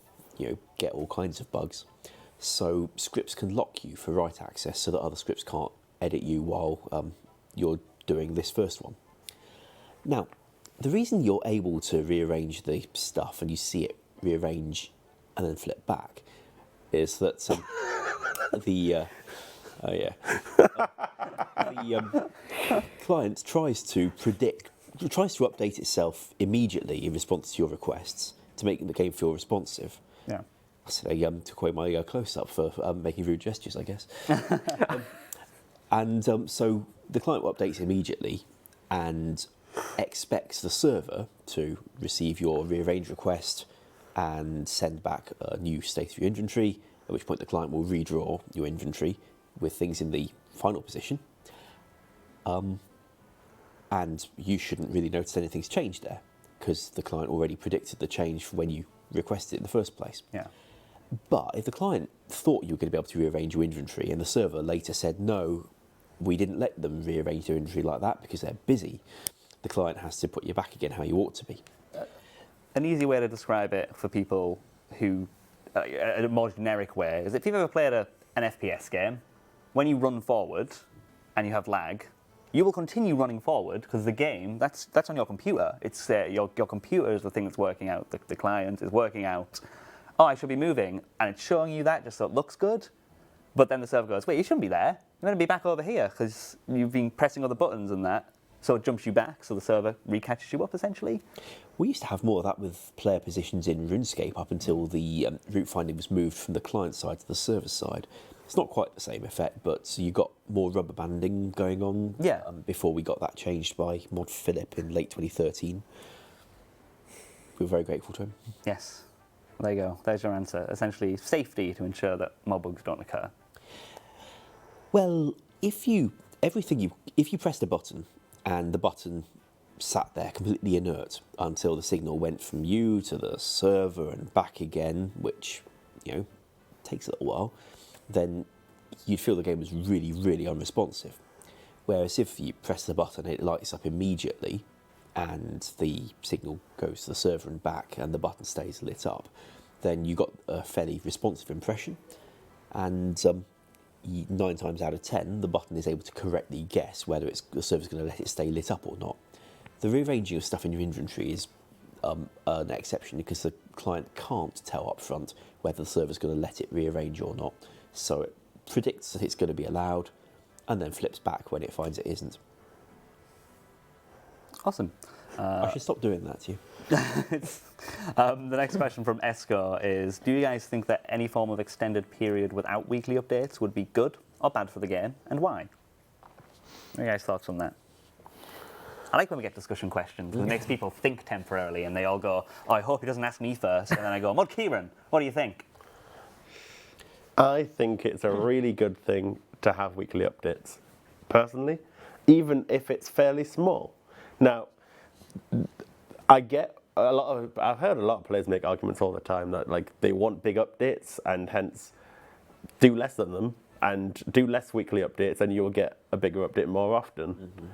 get all kinds of bugs. So scripts can lock you for write access so that other scripts can't edit you while you're doing this first one. Now, the reason you're able to rearrange the stuff and you see it rearrange and then flip back is that the client tries to update itself immediately in response to your requests to make the game feel responsive. Yeah. I said to quote my close-up for making rude gestures, I guess. So the client will update immediately and expects the server to receive your rearrange request and send back a new state of your inventory, at which point the client will redraw your inventory with things in the final position. And you shouldn't really notice anything's changed there because the client already predicted the change from when you requested it in the first place. Yeah. But if the client thought you were going to be able to rearrange your inventory and the server later said, no, we didn't let them rearrange their inventory like that because they're busy, the client has to put you back again how you ought to be. An easy way to describe it for people who, a more generic way, is if you've ever played an FPS game, when you run forward and you have lag, you will continue running forward because the game, that's on your computer. It's your computer is the thing that's working out. The client is working out, oh, I should be moving, and it's showing you that just so it looks good. But then the server goes, wait, you shouldn't be there. You're going to be back over here because you've been pressing other buttons and that. So it jumps you back, so the server recatches you up, essentially. We used to have more of that with player positions in RuneScape up until the route finding was moved from the client side to the server side. It's not quite the same effect, but you got more rubber banding going on before we got that changed by Mod Philip in late 2013. We were very grateful to him. Yes. Well, there you go. There's your answer. Essentially, safety to ensure that mob bugs don't occur. Well, if you pressed a button and the button sat there completely inert until the signal went from you to the server and back again, which takes a little while, then you'd feel the game was really, really unresponsive. Whereas if you press the button, it lights up immediately and the signal goes to the server and back and the button stays lit up, then you got a fairly responsive impression. And 9 times out of 10, the button is able to correctly guess whether the server's going to let it stay lit up or not. The rearranging of stuff in your inventory is an exception because the client can't tell up front whether the server's going to let it rearrange or not. So it predicts that it's going to be allowed and then flips back when it finds it isn't. Awesome. I should stop doing that to you. The next question from Esco is, do you guys think that any form of extended period without weekly updates would be good or bad for the game, and why? What are your guys' thoughts on that? I like when we get discussion questions, because it makes people think temporarily, and they all go, oh, I hope he doesn't ask me first, and then I go, Mod Kieran, what do you think? I think it's a really good thing to have weekly updates, personally, even if it's fairly small. Now, I've heard a lot of players make arguments all the time that like they want big updates and hence do less of them and do less weekly updates, and you'll get a bigger update more often. Mm-hmm.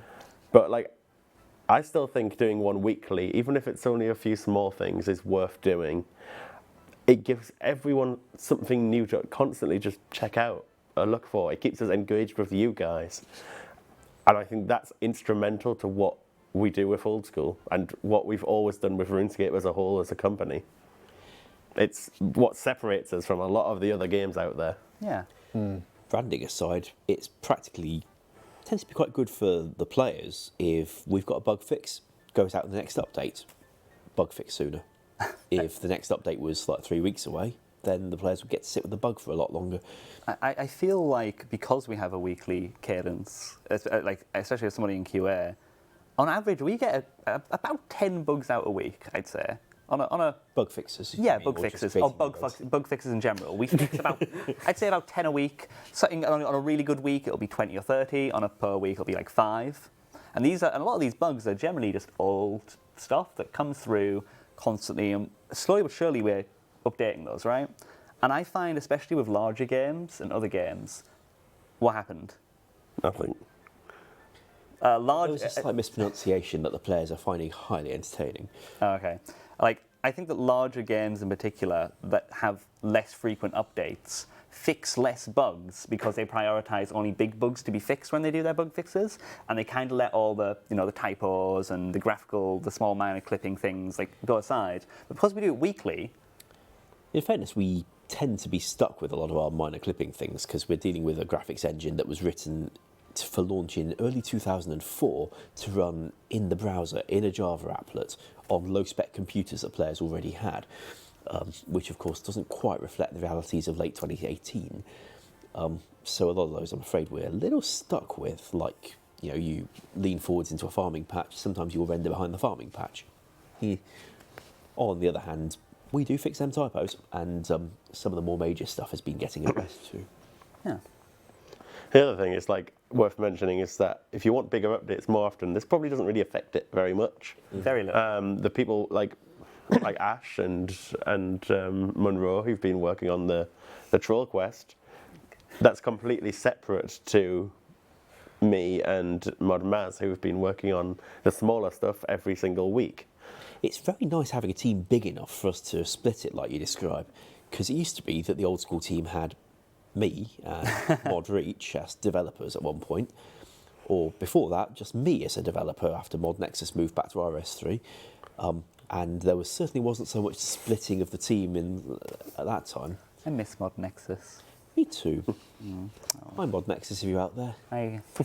But like, I still think doing one weekly, even if it's only a few small things, is worth doing. It gives everyone something new to constantly just check out or look for. It keeps us engaged with you guys. And I think that's instrumental to what we do with Old School and what we've always done with RuneScape as a whole as a company. It's what separates us from a lot of the other games out there. Yeah. Branding aside, it's practically tends to be quite good for the players if we've got a bug fix, goes out in the next update, bug fix sooner. If the next update was like 3 weeks away, then the players would get to sit with the bug for a lot longer. I feel like because we have a weekly cadence, like especially as somebody in QA, on average we get about 10 bugs out a week, I'd say. On a bug fixes. Yeah, bug fixes. Or bug fixes in general. We fix about, I'd say about 10 a week. Something on a really good week, it'll be 20 or 30. On a poor week, it'll be like 5. And a lot of these bugs are generally just old stuff that comes through constantly, and slowly but surely we're updating those, right? And I find, especially with larger games and other games, what happened? Nothing. There was a slight mispronunciation that the players are finding highly entertaining. Oh, okay. Like, I think that larger games in particular that have less frequent updates fix less bugs because they prioritize only big bugs to be fixed when they do their bug fixes, and they kind of let all the, the typos and the small minor clipping things like go aside. But because we do it weekly, in fairness, we tend to be stuck with a lot of our minor clipping things because we're dealing with a graphics engine that was written for launch in early 2004 to run in the browser in a Java applet on low-spec computers that players already had, which of course doesn't quite reflect the realities of late 2018. So a lot of those, I'm afraid, we're a little stuck with. Like, you lean forwards into a farming patch, sometimes you'll render behind the farming patch. On the other hand, we do fix them typos, and some of the more major stuff has been getting addressed too. Yeah. The other thing is worth mentioning is that if you want bigger updates more often, this probably doesn't really affect it very much. Very little. The people like Ash and Monroe, who've been working on the troll quest, that's completely separate to me and Mod Maz, who've been working on the smaller stuff every single week. It's very nice having a team big enough for us to split it like you describe, because it used to be that the Old School team had me and Mod Reach as developers at one point, or before that, just me as a developer after Mod Nexus moved back to RS3, and there certainly wasn't so much splitting of the team at that time. I miss Mod Nexus. Me too. Hi Mod Nexus, if you're out there.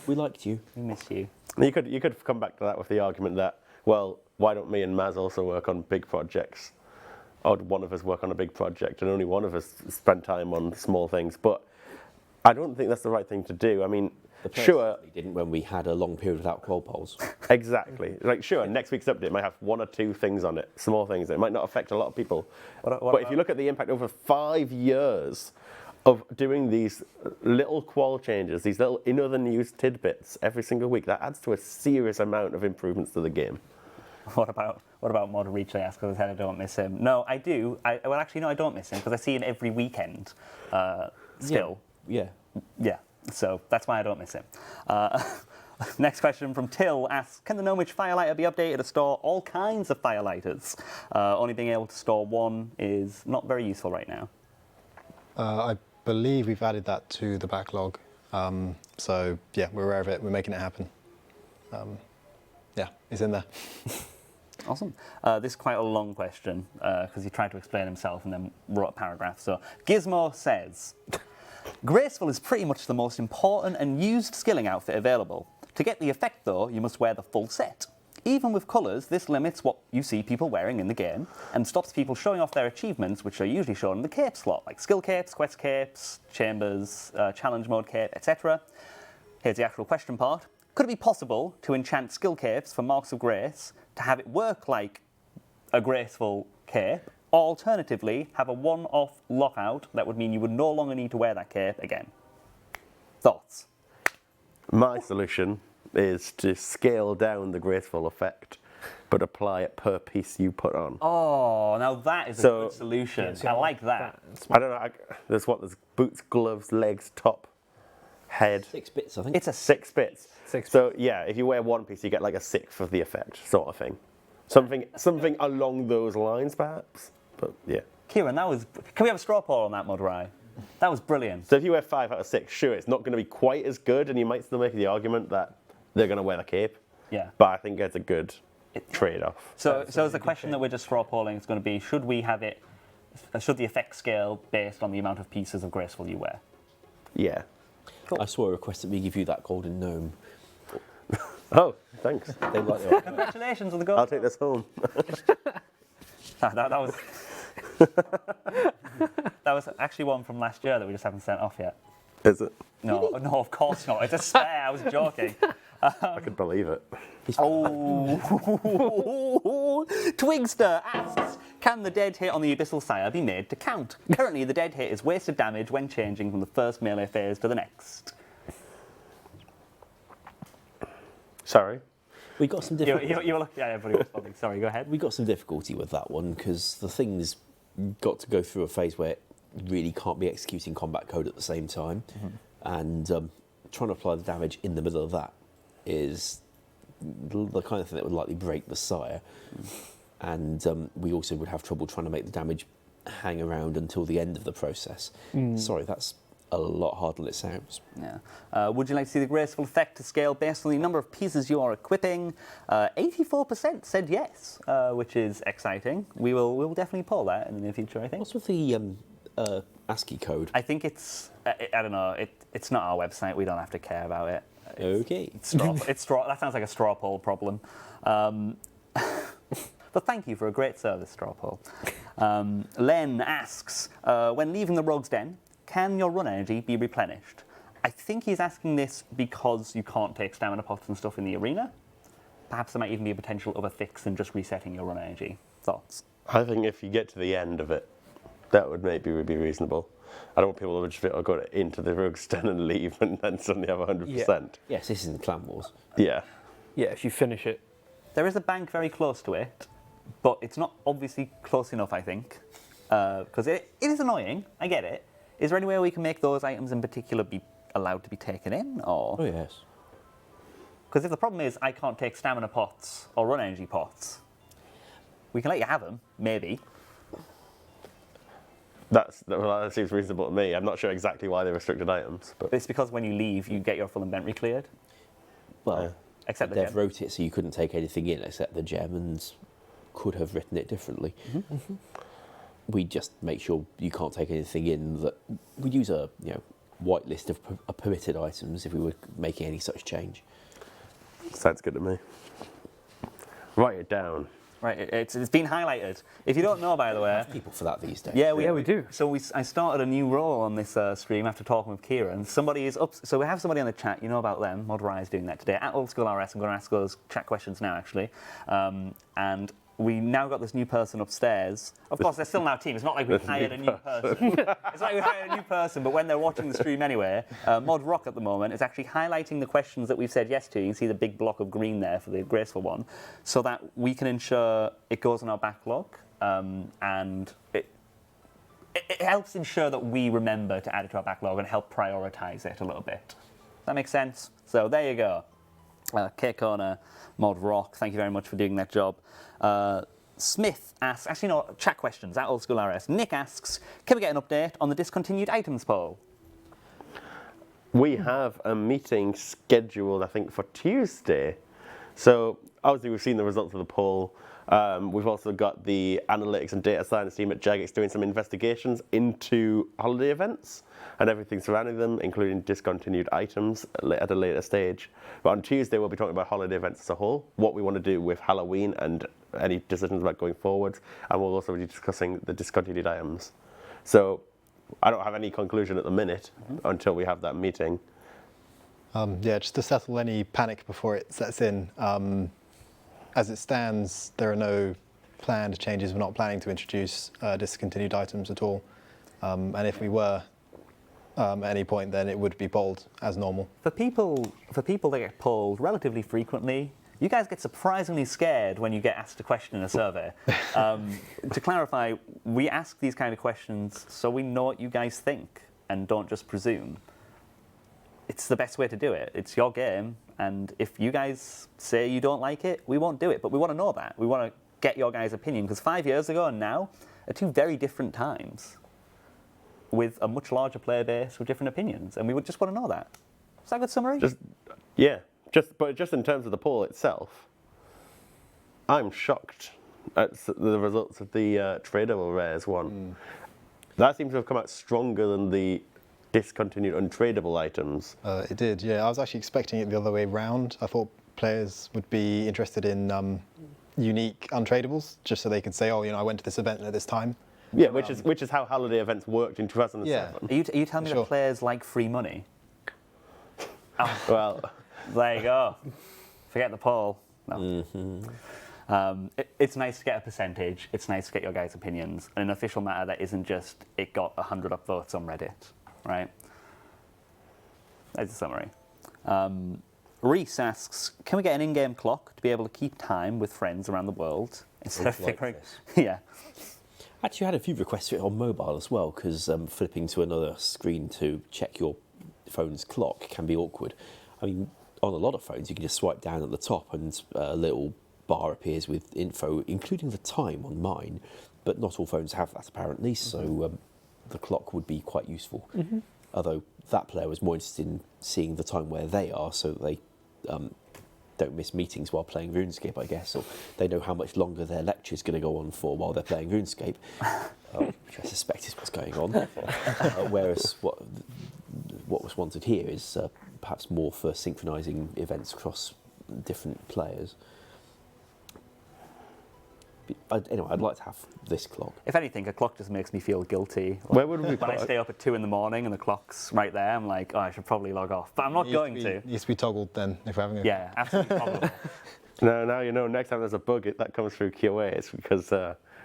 We liked you. We miss you. You could come back to that with the argument that, well, why don't me and Maz also work on big projects? Or one of us work on a big project and only one of us spend time on small things. But I don't think that's the right thing to do. I mean, sure. Didn't when we had a long period without QoL polls. Exactly. Sure, next week's update might have 1 or 2 things on it, small things. It might not affect a lot of people. But if you look at the impact over 5 years of doing these little QoL changes, these little in-other-news tidbits every single week, that adds to a serious amount of improvements to the game. What about Mod Reach? I ask because I said I don't miss him. No, I do. I don't miss him because I see him every weekend still. Yeah. So that's why I don't miss him. Next question from Till asks, can the Gnomage Firelighter be updated to store all kinds of Firelighters? Only being able to store one is not very useful right now. I believe we've added that to the backlog. So yeah, we're aware of it. We're making it happen. Yeah, it's in there. Awesome. This is quite a long question because he tried to explain himself and then wrote a paragraph. So Gizmo says, Graceful is pretty much the most important and used skilling outfit available. To get the effect though, you must wear the full set. Even with colours, this limits what you see people wearing in the game and stops people showing off their achievements, which are usually shown in the cape slot, like skill capes, quest capes, chambers, challenge mode cape, etc. Here's the actual question part. Could it be possible to enchant skill capes for Marks of Grace to have it work like a graceful cape, or alternatively have a one-off lockout that would mean you would no longer need to wear that cape again? Thoughts? My solution is to scale down the graceful effect, but apply it per piece you put on. Oh, now that is a good solution. I like that. I don't know. There's boots, gloves, legs, top, head. 6 bits, I think. It's a 6 bits. So yeah, if you wear one piece, you get like a sixth of the effect, sort of thing. Something along those lines, perhaps. But yeah. Kieran, that was. Can we have a straw poll on that, Mudrai? That was brilliant. So if you wear 5 out of 6, sure, it's not going to be quite as good, and you might still make the argument that they're going to wear the cape. Yeah. But I think it's a good trade-off. So is the question that we're just straw polling is going to be: should we have it? Should the effect scale based on the amount of pieces of graceful you wear? Yeah. I saw a request that we give you that golden gnome. Oh, thanks. They like the Congratulations on the goal. I'll take this home. that was that was actually one from last year that we just haven't sent off yet. Is it? No, of course not. It's a spare. I was joking. I could believe it. Oh, Twigster asks, can the dead hit on the Abyssal Sire be made to count? Currently, the dead hit is wasted damage when changing from the first melee phase to the next. Sorry. We got some difficulty. You were looking at everybody responding. Sorry, go ahead. We got some difficulty with that one because the thing's got to go through a phase where it really can't be executing combat code at the same time, and trying to apply the damage in the middle of that is the kind of thing that would likely break the Sire, and we also would have trouble trying to make the damage hang around until the end of the process. Sorry, that's a lot harder than it sounds. Yeah. Would you like to see the graceful effect to scale based on the number of pieces you are equipping? 84% said yes, which is exciting. We will definitely poll that in the near future, I think. What's with the ASCII code? I think it's, I don't know, it's not our website. We don't have to care about it. Okay. It's straw. That sounds like a straw poll problem. But thank you for a great service, straw poll. Len asks, when leaving the Rogue's Den, can your run energy be replenished? I think he's asking this because you can't take stamina pots and stuff in the arena. Perhaps there might even be a potential other fix than just resetting your run energy. Thoughts? I think if you get to the end of it, that would maybe be reasonable. I don't want people to just go into the Rogue's Den and leave and then suddenly have 100%. Yes, this isn't Clan Wars. Yeah. Yeah, if you finish it. There is a bank very close to it, but it's not obviously close enough, I think. Because it is annoying, I get it. Is there any way we can make those items in particular be allowed to be taken in? Or? Oh, yes. Because if the problem is I can't take stamina pots or run energy pots, we can let you have them, maybe. That seems reasonable to me. I'm not sure exactly why they restricted items, but It's because when you leave, you get your full inventory cleared. Well, Except the they've gem. wrote it so you couldn't take anything in except the gem and could have written it differently. We just make sure you can't take anything in. That we'd use a white list of permitted items if we were making any such change. sounds good to me. Write it down. Right, it's been highlighted. If you don't know, by the way, People for that these days. yeah, we do. So I started a new role on this stream after talking with Kieran. Somebody is up. So we have somebody on the chat. You know about them. Mod Rai is doing that today at Old School RS. I'm going to ask those chat questions now, actually. And we now got this new person upstairs. Of course, they're still in our team. It's not like we've hired a new person. It's like we've hired a new person, but when they're watching the stream anyway, Mod Rock at the moment is actually highlighting the questions that we've said yes to. You can see the big block of green there for the graceful one, so that we can ensure it goes on our backlog, and it helps ensure that we remember to add it to our backlog and help prioritise it a little bit. Does that make sense? So there you go. K-Corner, Mod Rock, thank you very much for doing that job. Smith asks, actually no, chat questions at Old School RS. Nick asks, can we get an update on the discontinued items poll? We have a meeting scheduled, I think, for Tuesday. So obviously we've seen the results of the poll. We've also got the analytics and data science team at Jagex doing some investigations into holiday events and everything surrounding them, including discontinued items at a later stage. But on Tuesday, we'll be talking about holiday events as a whole, what we want to do with Halloween and any decisions about going forwards, and we'll also be discussing the discontinued items. So I don't have any conclusion at the minute until we have that meeting. Yeah, just to settle any panic before it sets in. As it stands, there are no planned changes. We're not planning to introduce discontinued items at all. And if we were at any point, then it would be polled as normal. For people that get polled relatively frequently, you guys get surprisingly scared when you get asked a question in a survey. To clarify, we ask these kind of questions so we know what you guys think and don't just presume. It's the best way to do it. It's your game, and if you guys say you don't like it, we won't do it. But we want to know that. We want to get your guys' opinion, because 5 years ago and now are two very different times with a much larger player base with different opinions, and we would just want to know that. Is that a good summary? But just in terms of the poll itself, I'm shocked at the results of the tradable rares one. That seems to have come out stronger than the discontinued untradeable items. It did, yeah. I was actually expecting it the other way round. I thought players would be interested in unique untradables, just so they could say, oh, you know, I went to this event at this time. Yeah, which is how holiday events worked in 2007. Yeah. Are you telling me that players like free money? Oh, Well, there you go. Forget the poll. No. It's nice to get a percentage. It's nice to get your guys' opinions. And an official matter that isn't just it got 100 upvotes on Reddit, right? That's a summary. Reese asks, can we get an in-game clock to be able to keep time with friends around the world instead of figuring? Yeah. Actually, I had a few requests for it on mobile as well, because flipping to another screen to check your phone's clock can be awkward. I mean, on a lot of phones, you can just swipe down at the top and a little bar appears with info, including the time on mine, but not all phones have that apparently, so the clock would be quite useful. Although that player was more interested in seeing the time where they are, so that they don't miss meetings while playing RuneScape, I guess, or they know how much longer their lecture is going to go on for while they're playing RuneScape, which I suspect is what's going on. Whereas what was wanted here is perhaps more for synchronising events across different players. Anyway, I'd like to have this clock. If anything, a clock just makes me feel guilty. Where would we when I stay up at 2 in the morning and the clock's right there, I'm like, oh, I should probably log off. But I'm not going to. It needs to be toggled then, if we're having a... Yeah, absolutely probably. now you know, next time there's a bug that comes through QA, it's because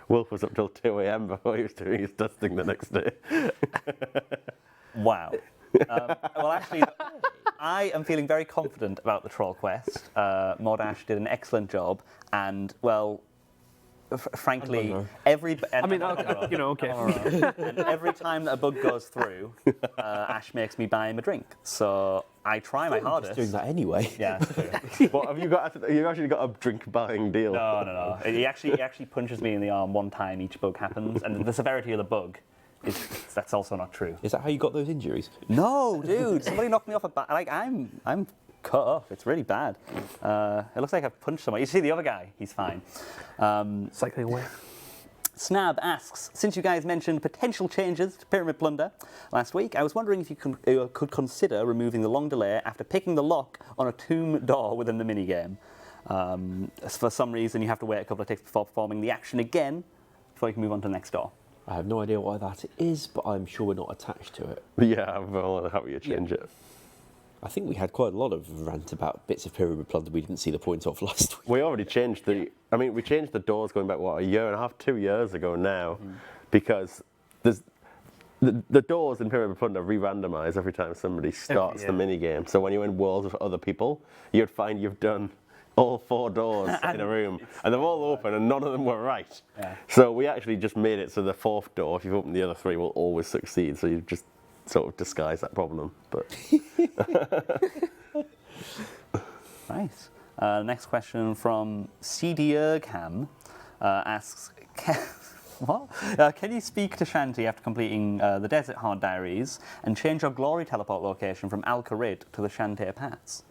Wolf was up till 2 a.m. before he was doing his dusting the next day. Wow. Well, actually, I am feeling very confident about the Troll Quest. Mordash did an excellent job, and, well, frankly, every time that a bug goes through, Ash makes me buy him a drink. So I try my hardest. Just doing that anyway. Yeah, it's true. What have you got? You actually got a drink buying deal? No. He actually punches me in the arm one time each bug happens, and the severity of the bug that's also not true. Is that how you got those injuries? No, dude. Somebody knocked me off I'm cut off. It's really bad. It looks like I've punched someone. You see the other guy? He's fine. Cycling away. Snab asks, since you guys mentioned potential changes to Pyramid Plunder last week, I was wondering if you could consider removing the long delay after picking the lock on a tomb door within the minigame. For some reason, you have to wait a couple of ticks before performing the action again before you can move on to the next door. I have no idea why that is, but I'm sure we're not attached to it. Yeah, I'm well happy you change it. I think we had quite a lot of rant about bits of Pyramid Plunder we didn't see the point of last week. We already changed we changed the doors going back, a year and a half, 2 years ago now, because there's the doors in Pyramid Plunder re-randomise every time somebody starts the minigame. So when you're in worlds with other people, you'd find you've done all 4 doors in a room, and they're all open, and none of them were right. Yeah. So we actually just made it so the 4th door, if you've opened the other 3, will always succeed. So you just sort of disguise that problem. But Nice. Next question from CD Ergham asks, can you speak to Shanty after completing the Desert Hard Diaries and change your glory teleport location from Al Kharid to the Shanty Pass?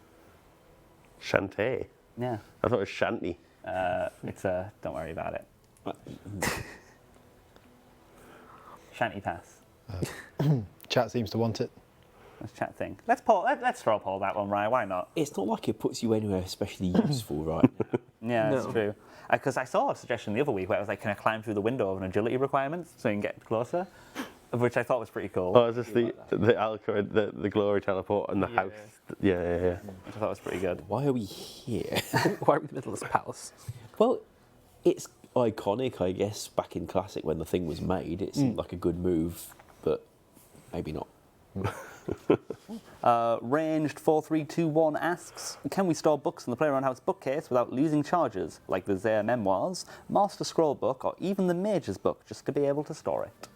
Shanty. Yeah. I thought it was Shanty. Don't worry about it. Shanty Pass. Chat seems to want it. Let's chat thing. Let's throw poll that one, Ryan. Why not? It's not like it puts you anywhere especially useful right now. Yeah, that's No. true. Because I saw a suggestion the other week where it was like, can I climb through the window of an agility requirement so you can get closer? Which I thought was pretty cool. Oh, is this the Alcor, the glory teleport and the house? Yeah. Which I thought was pretty good. Why are we here? Why are we in the middle of this palace? Well, it's iconic, I guess, back in Classic when the thing was made. It seemed like a good move, but maybe not. Ranged 4321 asks, can we store books in the Playground House bookcase without losing charges, like the Zaya Memoirs, Master Scroll book, or even the Mage's book, just to be able to store it?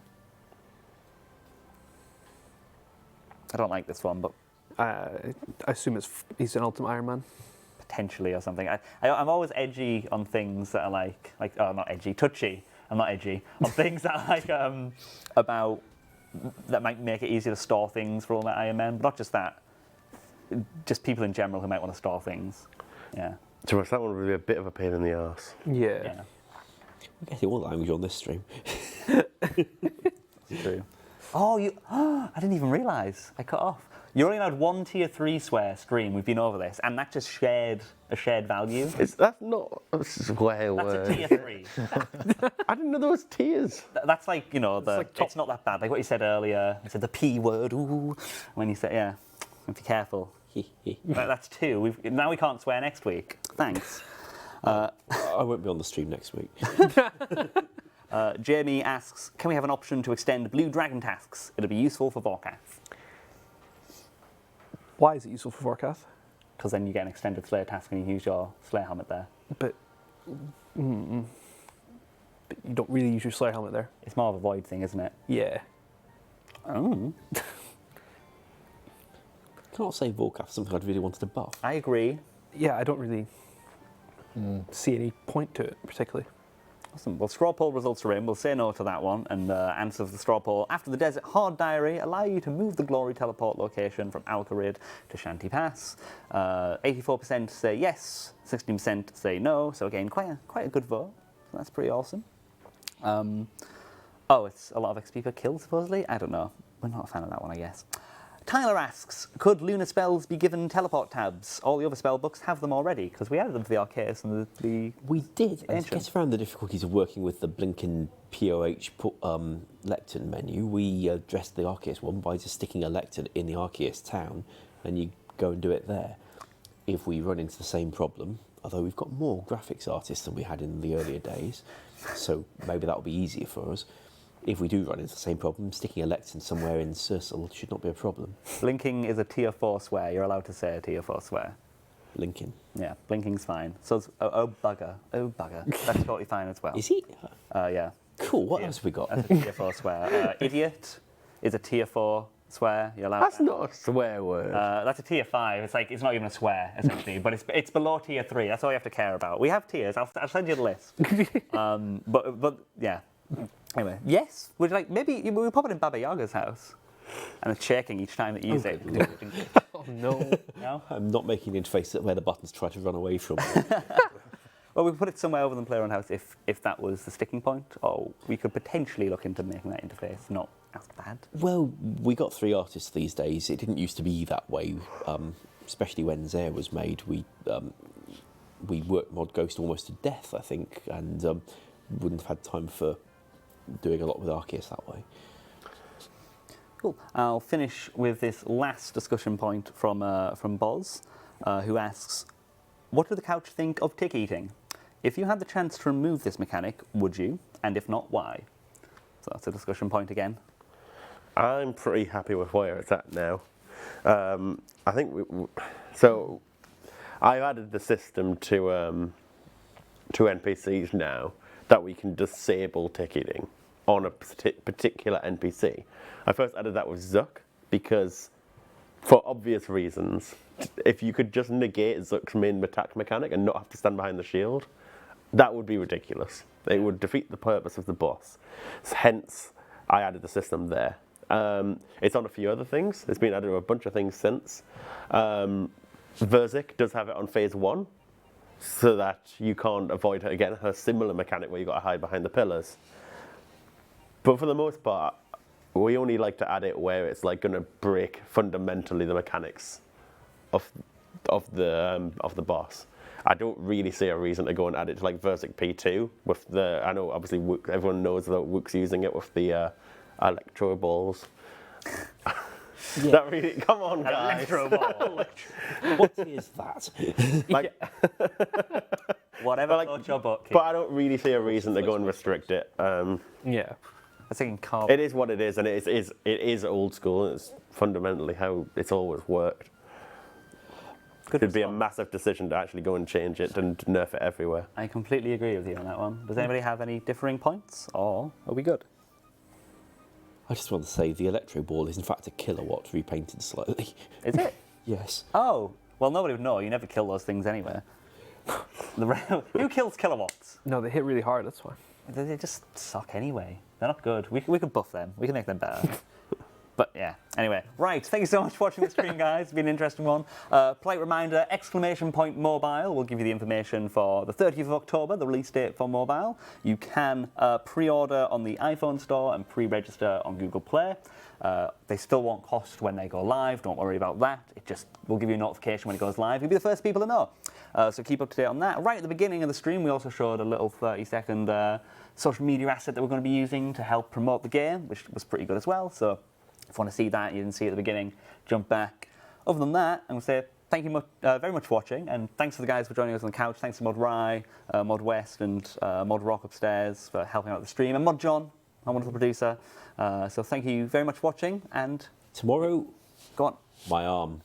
I don't like this one, but I assume he's an Ultimate Iron Man. potentially or something. I'm always edgy on things that are like not edgy, touchy. I'm not edgy on things that are like about that might make it easier to store things for all that Iron Man, but not just that. Just people in general who might want to store things. Yeah. To us, that one would be a bit of a pain in the arse. Yeah. Yeah. We're getting all language on this stream. It's true. Oh, I didn't even realise. I cut off. You're only allowed one tier 3 swear stream. We've been over this, and that just shared a shared value. That's not a swear That's word. a tier 3. I didn't know there was tiers. That's like, you know, like it's not that bad. Like what you said earlier. You said the P word. Ooh. When you said, yeah, be careful. That's 2. Now we can't swear next week. Thanks. I won't be on the stream next week. Jamie asks, can we have an option to extend Blue Dragon tasks? It'll be useful for Vorkath. Why is it useful for Vorkath? Because then you get an extended Slayer task and you use your Slayer helmet there. But you don't really use your Slayer helmet there. It's more of a void thing, isn't it? Yeah. Oh. Can't say Vorkath something I'd really wanted to buff. I agree. Yeah, I don't really see any point to it particularly. Awesome. Well, straw poll results are in. We'll say no to that one and answer the straw poll. After the Desert Hard Diary, allow you to move the Glory teleport location from Alcarid to Shanty Pass. 84% say yes, 16% say no. So again, quite a good vote. So that's pretty awesome. It's a lot of XP per kill, supposedly. I don't know. We're not a fan of that one, I guess. Tyler asks, could Lunar spells be given teleport tabs? All the other spell books have them already, because we added them for the Arceus and the We did. And to Ancient. get around the difficulties of working with the blinking POH lectern menu, we addressed the Arceus one by just sticking a lectern in the Arceus town, and you go and do it there. If we run into the same problem, although we've got more graphics artists than we had in the earlier days, so maybe that'll be easier for us. If we do run into the same problem, sticking a lectern somewhere in Circle should not be a problem. Blinking is a tier 4 swear. You're allowed to say a tier 4 swear. Lincoln. Yeah, blinking's fine. So it's oh bugger. That's totally fine as well. Is he? Yeah. Cool, what else have we got? That's a tier 4 swear. Idiot is a tier 4 swear. You're allowed. That's not a swear word. That's a tier 5. It's like it's not even a swear essentially, but it's below tier 3. That's all you have to care about. We have tiers. I'll send you the list. But yeah. Anyway, yes. Would you like maybe we pop it in Baba Yaga's house, and it's shaking each time that you use it. Oh no. No? I'm not making the interface where the buttons try to run away from. Well, we put it somewhere over than Playground House if that was the sticking point, or we could potentially look into making that interface not as bad. Well, we got 3 artists these days. It didn't used to be that way, especially when Zare was made. We worked Mod Ghost almost to death, I think, and wouldn't have had time for doing a lot with Arceus that way. Cool. I'll finish with this last discussion point from Boz, who asks, what do the couch think of tick eating? If you had the chance to remove this mechanic, would you? And if not, why? So that's a discussion point again. I'm pretty happy with where it's at now. I think so. I've added the system to NPCs now that we can disable tick eating on a particular NPC. I first added that with Zuck because, for obvious reasons, if you could just negate Zuck's main attack mechanic and not have to stand behind the shield, that would be ridiculous. It would defeat the purpose of the boss. Hence, I added the system there. It's on a few other things. It's been added to a bunch of things since. Verzik does have it on phase 1, so that you can't avoid her again. Her similar mechanic where you got to hide behind the pillars. But for the most part, we only like to add it where it's like going to break fundamentally the mechanics of the boss. I don't really see a reason to go and add it to like Versic P2 with the. I know obviously everyone knows that Wook's using it with the electro balls. Yeah. That really, come on, guys. Electro ball. What is that? Like, Whatever like, floats your boat. but I don't really see a reason to go and restrict it. Yeah. I think carb. It is what it is, and it is old school. And it's fundamentally how it's always worked. It'd be a massive decision to actually go and change it and nerf it everywhere. I completely agree with you on that one. Does anybody have any differing points, or are we good? I just want to say the electro ball is in fact a kilowatt repainted slightly. Is it? Yes. Oh, well, nobody would know. You never kill those things anyway. Who kills kilowatts? No, they hit really hard, that's why. They just suck anyway. They're not good. We could buff them. We can make them better. But yeah, anyway. Right, thank you so much for watching the stream, guys. It's been an interesting one. Polite reminder, !mobile will give you the information for the 30th of October, the release date for mobile. You can pre-order on the iPhone store and pre-register on Google Play. They still won't cost when they go live. Don't worry about that. It just will give you a notification when it goes live. You'll be the first people to know. So keep up to date on that. Right at the beginning of the stream, we also showed a little 30-second social media asset that we're going to be using to help promote the game, which was pretty good as well. So if you want to see that, you didn't see it at the beginning, jump back. Other than that, I'm going to say thank you very much for watching, and thanks to the guys for joining us on the couch. Thanks to Mod Rye, Mod West, and Mod Rock upstairs for helping out the stream, and Mod John, our wonderful producer. So thank you very much for watching, and Tomorrow, go on. my arm.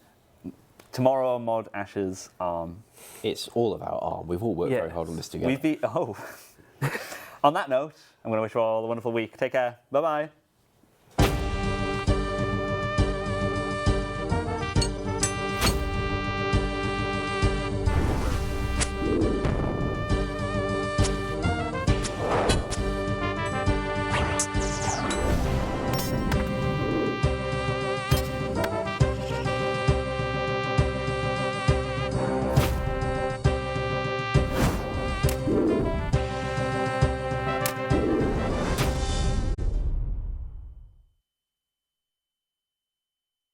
Tomorrow, Mod Ash's arm. It's all about arm. We've all worked very hard on this together. On that note, I'm going to wish you all a wonderful week. Take care. Bye-bye.